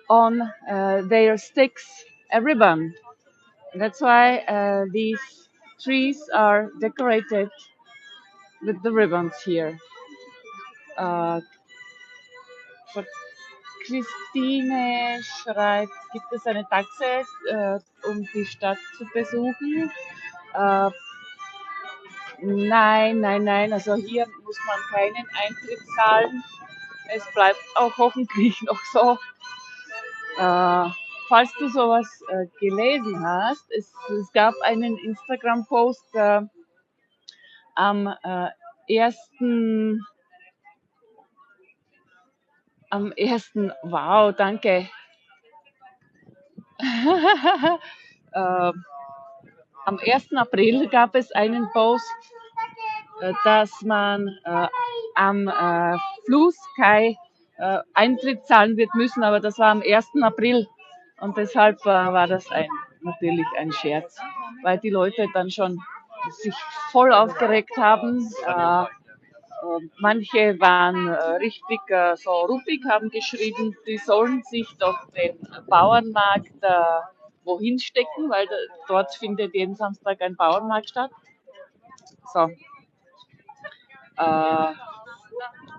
on their sticks a ribbon. That's why these trees are decorated with the ribbons here. So Christine schreibt, gibt es eine Taxe, um die Stadt zu besuchen? Nein. Also hier muss man keinen Eintritt zahlen. Es bleibt auch hoffentlich noch so. Falls du sowas gelesen hast, es gab einen Instagram-Post am 1. am ersten, wow, danke. äh, Am 1. April gab es einen Post, dass man am Flusskai Eintritt zahlen wird müssen, aber das war am 1. April und deshalb war das natürlich ein Scherz, weil die Leute dann schon sich voll aufgeregt haben. Manche waren richtig so ruppig, haben geschrieben, die sollen sich doch den Bauernmarkt wohin stecken, weil dort findet jeden Samstag ein Bauernmarkt statt. So.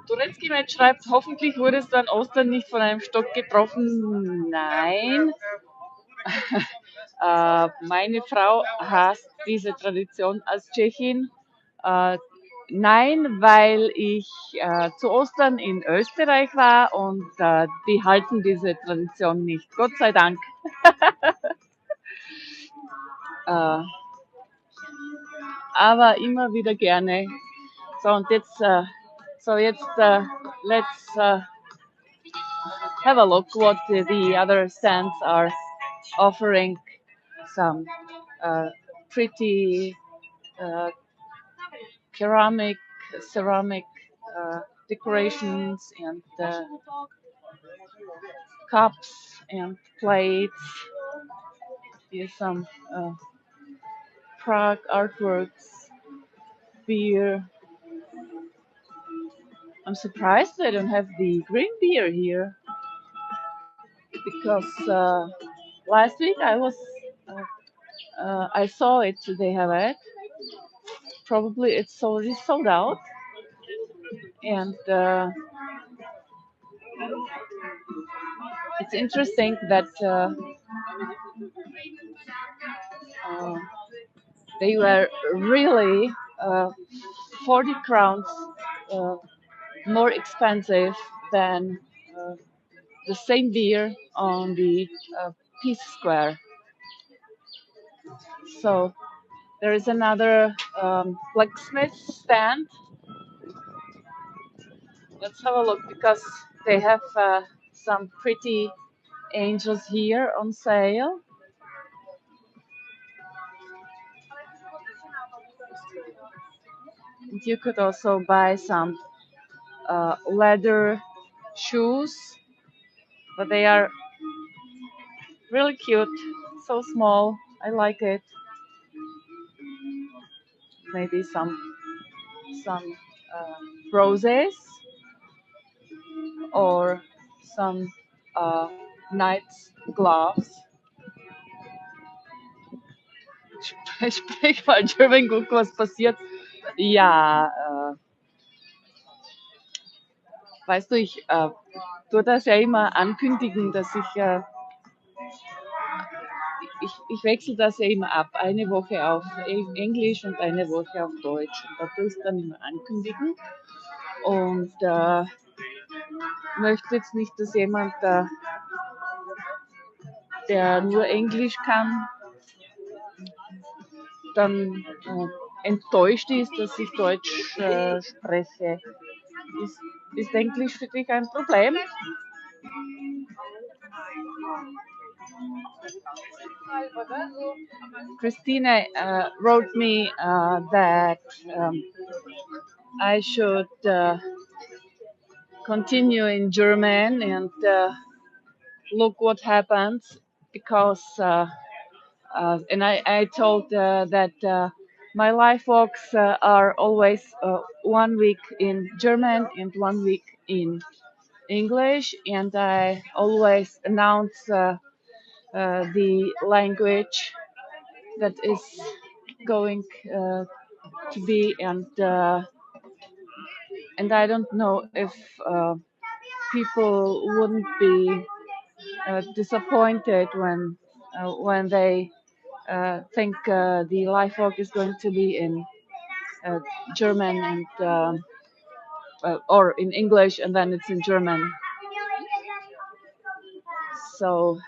Turecki schreibt, hoffentlich wurdest du an Ostern nicht von einem Stock getroffen. Nein. Meine Frau hasst diese Tradition als Tschechin. Nein, weil ich zu Ostern in Österreich war und die halten diese Tradition nicht. Gott sei Dank. Aber immer wieder gerne. So, und jetzt, let's have a look what the other stands are offering. Some pretty ceramic decorations and cups and plates. Here's some Prague artworks, beer. I'm surprised they don't have the green beer here because last week I saw it. They have it. Probably it's already sold out, and it's interesting that they were really 40 crowns more expensive than the same beer on the Peace Square. So there is another blacksmith stand. Let's have a look because they have some pretty angels here on sale. And you could also buy some leather shoes, but they are really cute, so small. I like it. Maybe some roses or some knight's gloves. Sprich mal German, guck, was passiert. Ja, weißt du, ich tue das ja immer ankündigen, dass ich wechsle das ja immer ab. Eine Woche auf Englisch und eine Woche auf Deutsch. Und da tue ich es dann immer ankündigen. Und möchte jetzt nicht, dass jemand, der nur Englisch kann, dann enttäuscht ist, dass ich Deutsch spreche. Ist Englisch für dich ein Problem? Christina wrote me that I should continue in German and look what happens because and I told that my life walks are always 1 week in German and 1 week in English, and I always announce the language that is going to be, and I don't know if people wouldn't be disappointed when they think the life walk is going to be in German and or in English and then it's in German. So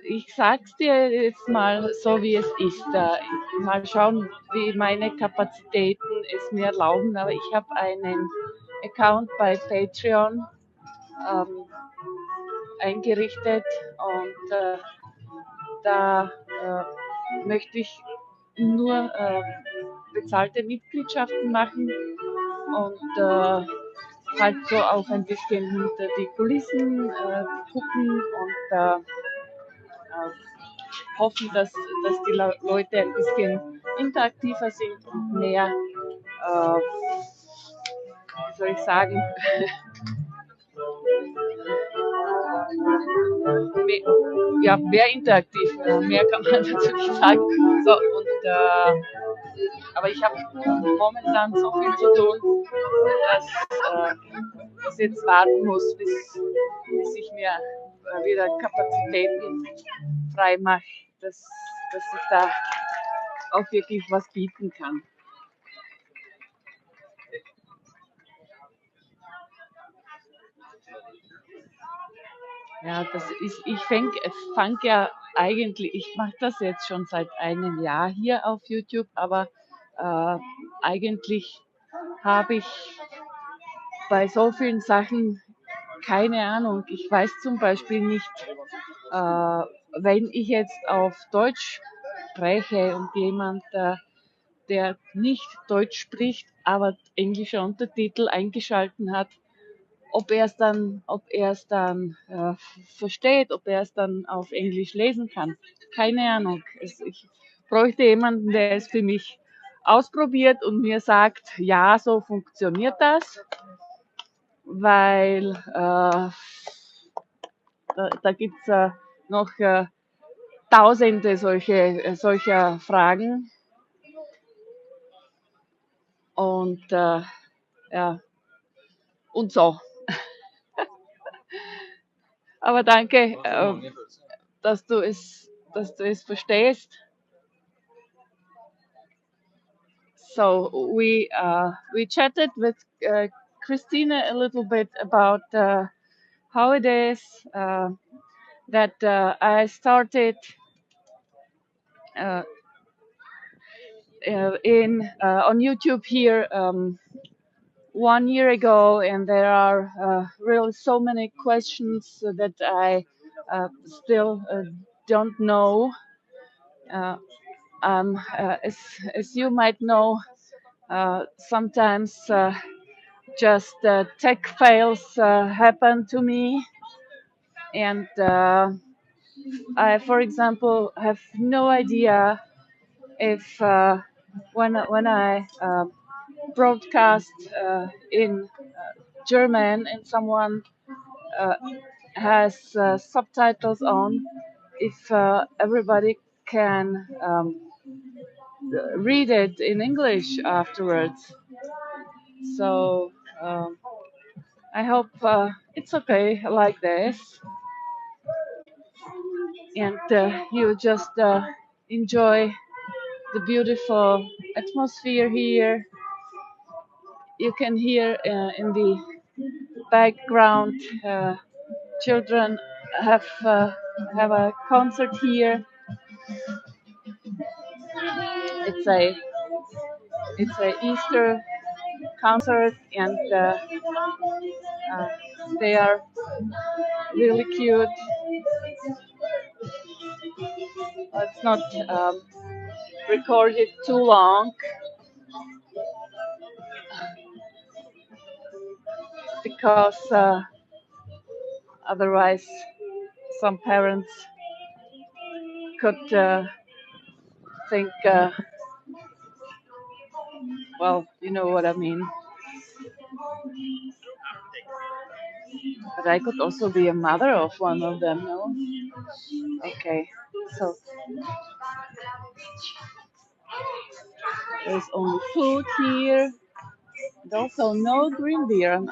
ich sag's dir jetzt mal so, wie es ist. mal schauen, wie meine Kapazitäten es mir erlauben. Aber ich habe einen Account bei Patreon ähm, eingerichtet und da möchte ich nur bezahlte Mitgliedschaften machen und halt so auch ein bisschen hinter die Kulissen gucken und hoffen, dass die Leute ein bisschen interaktiver sind und mehr, wie soll ich sagen, mehr interaktiv, mehr kann man natürlich sagen. So, und, aber ich habe momentan so viel zu tun, dass ich jetzt warten muss, bis ich mir wieder Kapazitäten frei mache, dass ich da auch wirklich was bieten kann. Ja, ich fang ja eigentlich, ich mache das jetzt schon seit einem Jahr hier auf YouTube, aber eigentlich habe ich bei so vielen Sachen keine Ahnung. Ich weiß zum Beispiel nicht, wenn ich jetzt auf Deutsch spreche und jemand, der nicht Deutsch spricht, aber englische Untertitel eingeschalten hat, ob er es dann versteht, ob er es dann auf Englisch lesen kann. Keine Ahnung. Ich bräuchte jemanden, der es für mich ausprobiert und mir sagt, ja, so funktioniert das, weil da gibt es noch tausende solcher Fragen und ja, und so. Aber danke, dass du es verstehst. So we chatted with Christina a little bit about how it is that I started uh, on YouTube here 1 year ago, and there are really so many questions that I still don't know. As you might know, sometimes just tech fails happen to me, and I, for example, have no idea if when I broadcast in German and someone uh, has subtitles on, if everybody can read it in English afterwards. So I hope it's okay like this, and you just enjoy the beautiful atmosphere here. You can hear in the background children have a concert here. It's a Easter concert, and they are really cute. It's not recorded too long because otherwise some parents could think, well, you know what I mean. But I could also be a mother of one of them, no? Okay, so there's only food here. And also no green beer. I'm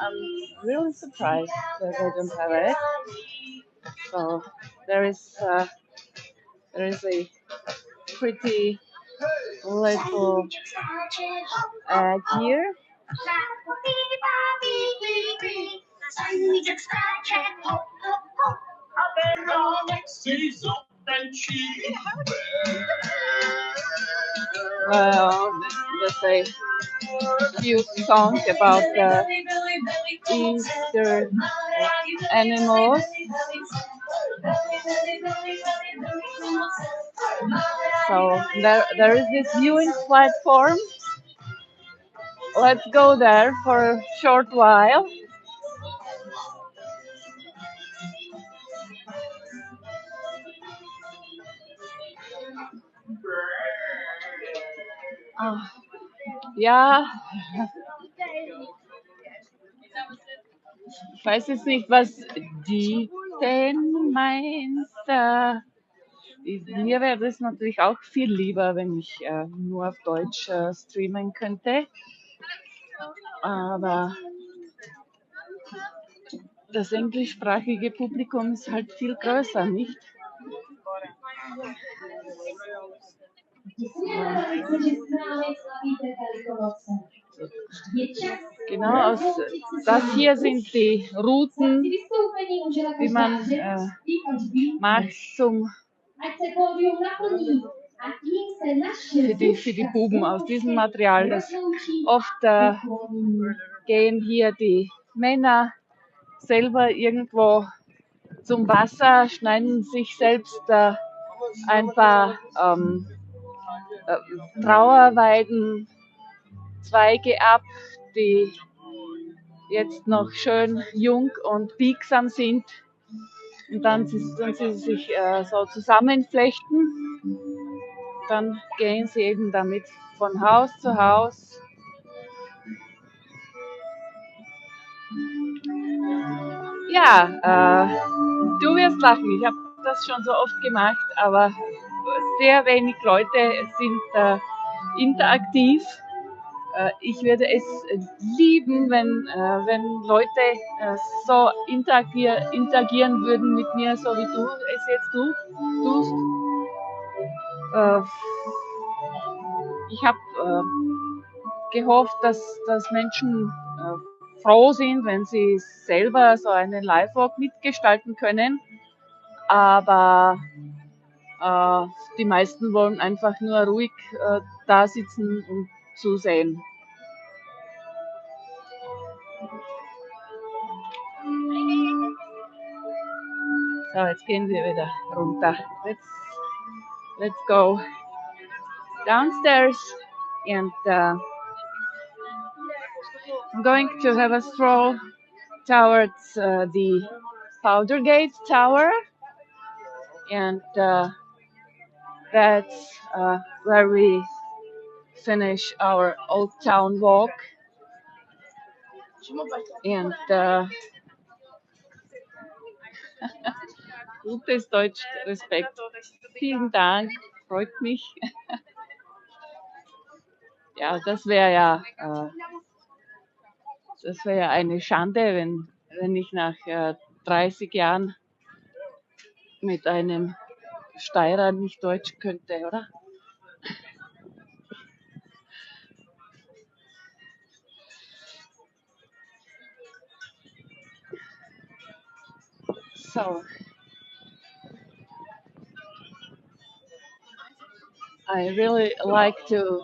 really surprised that they don't have it. So there is a pretty little egg here. There's a cute song about Easter animals. So there is this viewing platform. Let's go there for a short while. Ah, ja, ich weiß jetzt nicht, was die denn meint. Mir wäre das natürlich auch viel lieber, wenn ich nur auf Deutsch streamen könnte. Aber das englischsprachige Publikum ist halt viel größer, nicht? Genau, das hier sind die Routen, die man macht für die Buben aus diesem Material. Oft gehen hier die Männer selber irgendwo zum Wasser, schneiden sich selbst ein paar Trauerweiden, Zweige ab, die jetzt noch schön jung und biegsam sind. Und dann sie sich so zusammenflechten. Dann gehen sie eben damit von Haus zu Haus. Ja, du wirst lachen. Ich habe das schon so oft gemacht, aber sehr wenig Leute sind interaktiv. Ich würde es lieben, wenn Leute so interagieren würden mit mir, so wie du es jetzt tust. Ich habe gehofft, dass Menschen froh sind, wenn sie selber so einen Live-Walk mitgestalten können. Aber die meisten wollen einfach nur ruhig da sitzen und zusehen. So, jetzt gehen wir wieder runter. Let's go downstairs and I'm going to have a stroll towards the Powdergate Tower, and that's where we finish our Old Town walk. And gutes Deutsch, Respekt. Vielen Dank, freut mich. Ja, das wäre ja eine Schande, wenn ich nach 30 Jahren mit einem Steirer nicht Deutsch könnte, oder? So, I really like to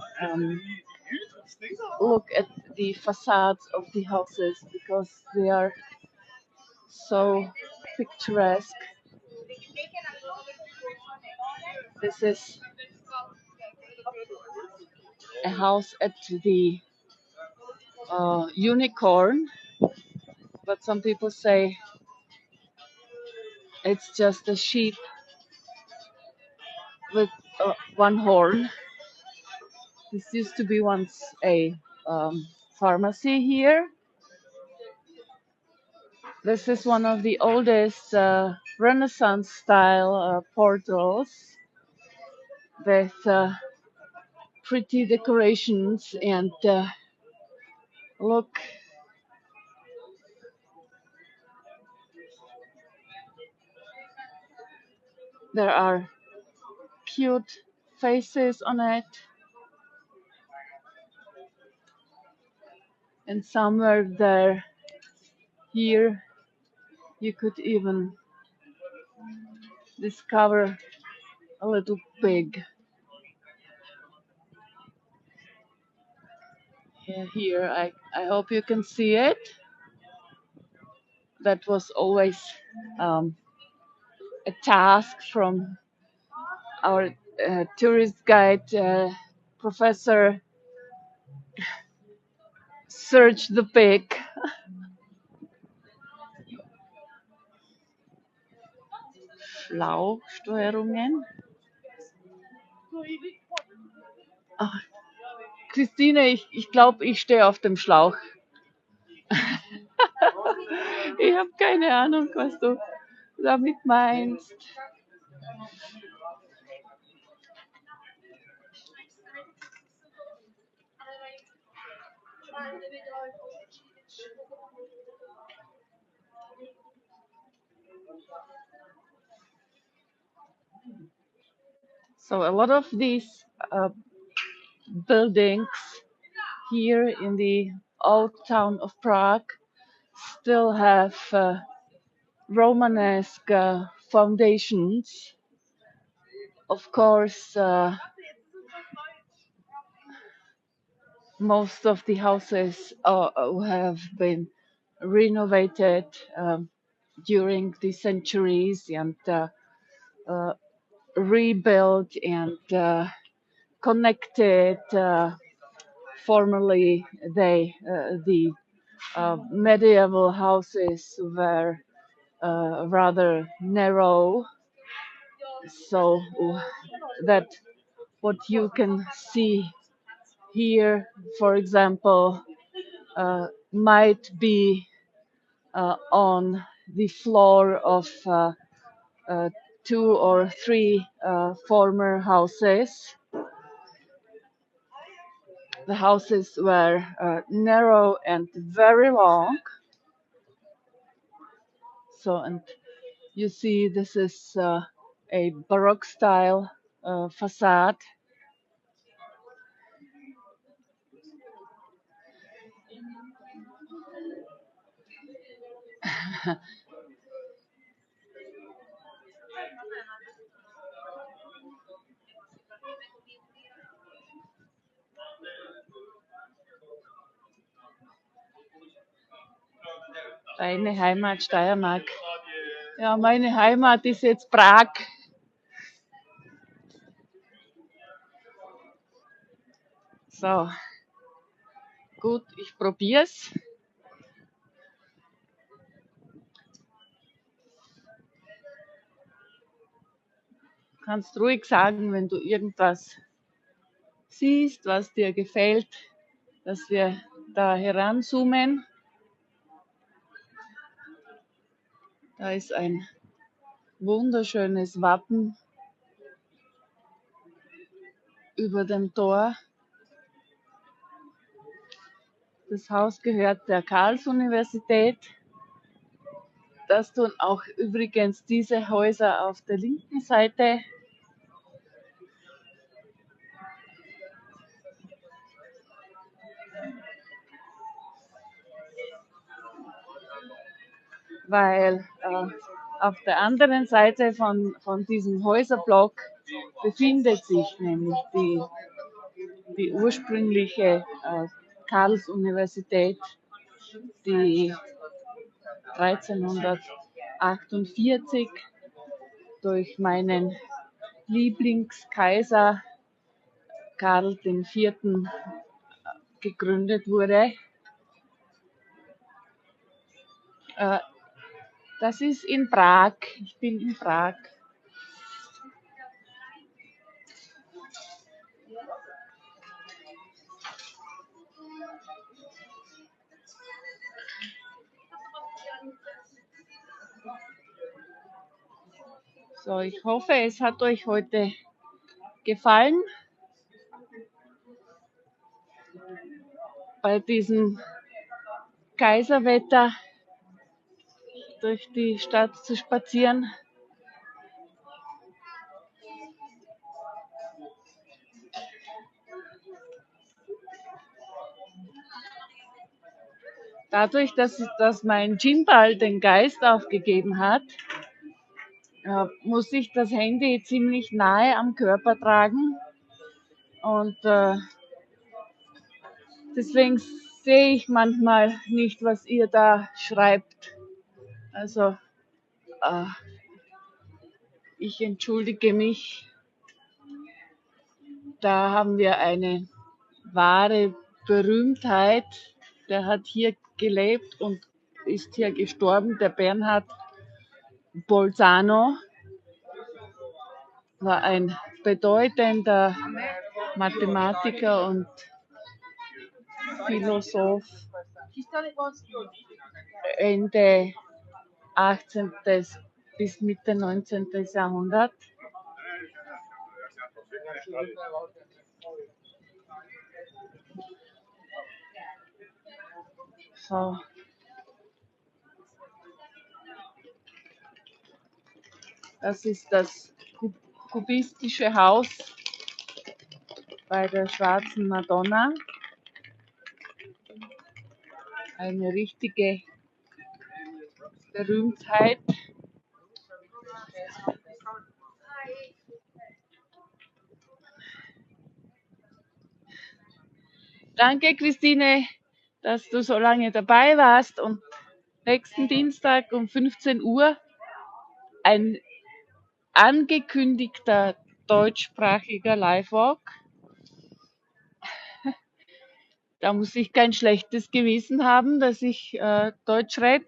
look at the facades of the houses because they are so picturesque. This is a house at the Unicorn, but some people say it's just a sheep with one horn. This used to be once a pharmacy here. This is one of the oldest Renaissance style portals with pretty decorations, and look, there are cute faces on it, and somewhere there here you could even discover a little pig. here. I hope you can see it. That was always a task from our tourist guide professor. Search the pig. Schlauchsteuerungen. Ach, Christine, ich glaube, ich stehe auf dem Schlauch. Ich habe keine Ahnung, was du damit meinst. So a lot of these buildings here in the old town of Prague still have Romanesque foundations. Of course, most of the houses have been renovated during the centuries and rebuilt and connected. Formerly, the medieval houses were rather narrow, so that what you can see here, for example, might be on the floor of 2 or 3 former houses. The houses were narrow and very long. So, and you see, this is a Baroque style facade. Deine Heimat Steiermark. Ja, meine Heimat ist jetzt Prag. So, gut, ich probier's. Kannst ruhig sagen, wenn du irgendwas siehst, was dir gefällt, dass wir da heranzoomen. Da ist ein wunderschönes Wappen über dem Tor. Das Haus gehört der Karls-Universität. Das tun auch übrigens diese Häuser auf der linken Seite. Weil auf der anderen Seite von diesem Häuserblock befindet sich nämlich die ursprüngliche Karls-Universität, die 1348 durch meinen Lieblingskaiser Karl IV. Gegründet wurde. Das ist in Prag. Ich bin in Prag. So, ich hoffe, es hat euch heute gefallen. Bei diesem Kaiserwetter durch die Stadt zu spazieren. Dadurch, dass mein Gimbal den Geist aufgegeben hat, muss ich das Handy ziemlich nahe am Körper tragen und Deswegen sehe ich manchmal nicht, was ihr da schreibt. Also äh, ich entschuldige mich. Da haben wir eine wahre Berühmtheit. Der hat hier gelebt und ist hier gestorben. Der Bernhard Bolzano war ein bedeutender Mathematiker und Philosoph Ende 18. bis Mitte 19. Jahrhundert. So. Das ist das kubistische Haus bei der Schwarzen Madonna. Eine richtige Berühmtheit. Danke, Christine, dass du so lange dabei warst und nächsten Dienstag um 15 Uhr ein angekündigter deutschsprachiger Live-Walk. Da muss ich kein schlechtes Gewissen haben, dass ich Deutsch rede.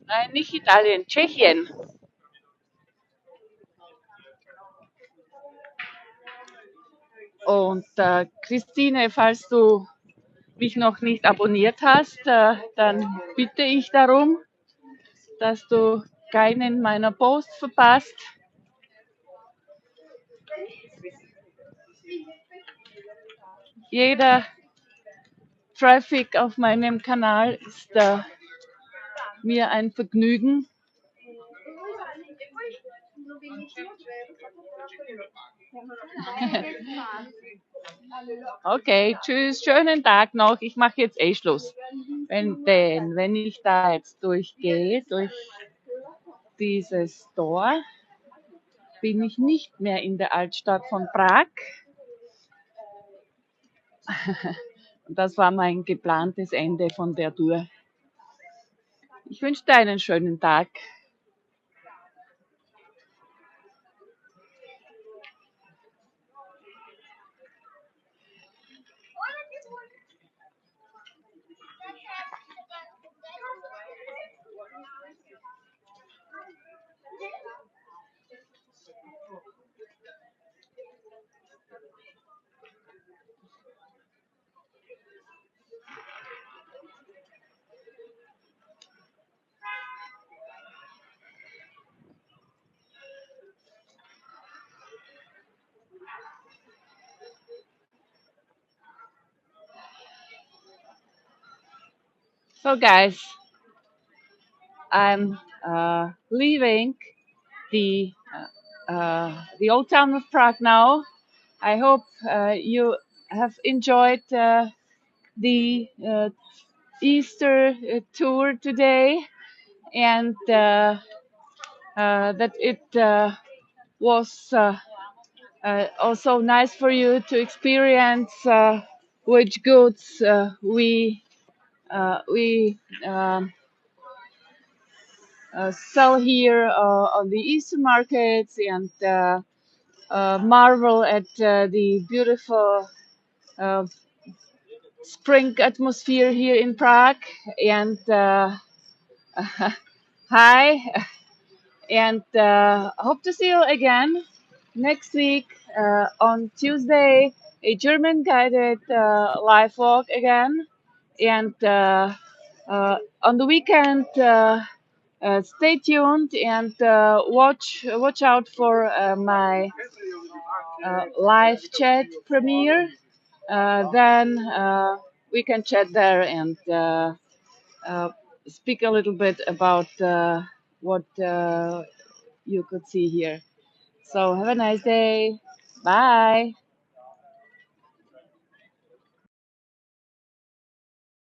Nein, nicht Italien, Tschechien. Und Christine, falls du mich noch nicht abonniert hast, dann bitte ich darum, dass du keinen meiner Posts verpasst. Jeder Traffic auf meinem Kanal ist mir ein Vergnügen. Okay, tschüss, schönen Tag noch. Ich mache jetzt Schluss. Denn wenn ich da jetzt durchgehe, durch dieses Tor, bin ich nicht mehr in der Altstadt von Prag. Und das war mein geplantes Ende von der Tour. Ich wünsche dir einen schönen Tag. So guys, I'm leaving the old town of Prague now. I hope you have enjoyed the Easter tour today, and that it was also nice for you to experience which goods we sell here on the Easter markets, and marvel at the beautiful spring atmosphere here in Prague. And hi, and hope to see you again next week on Tuesday, a German guided live walk again. And on the weekend, stay tuned and watch out for my live chat premiere. Then we can chat there and speak a little bit about what you could see here. So have a nice day. Bye.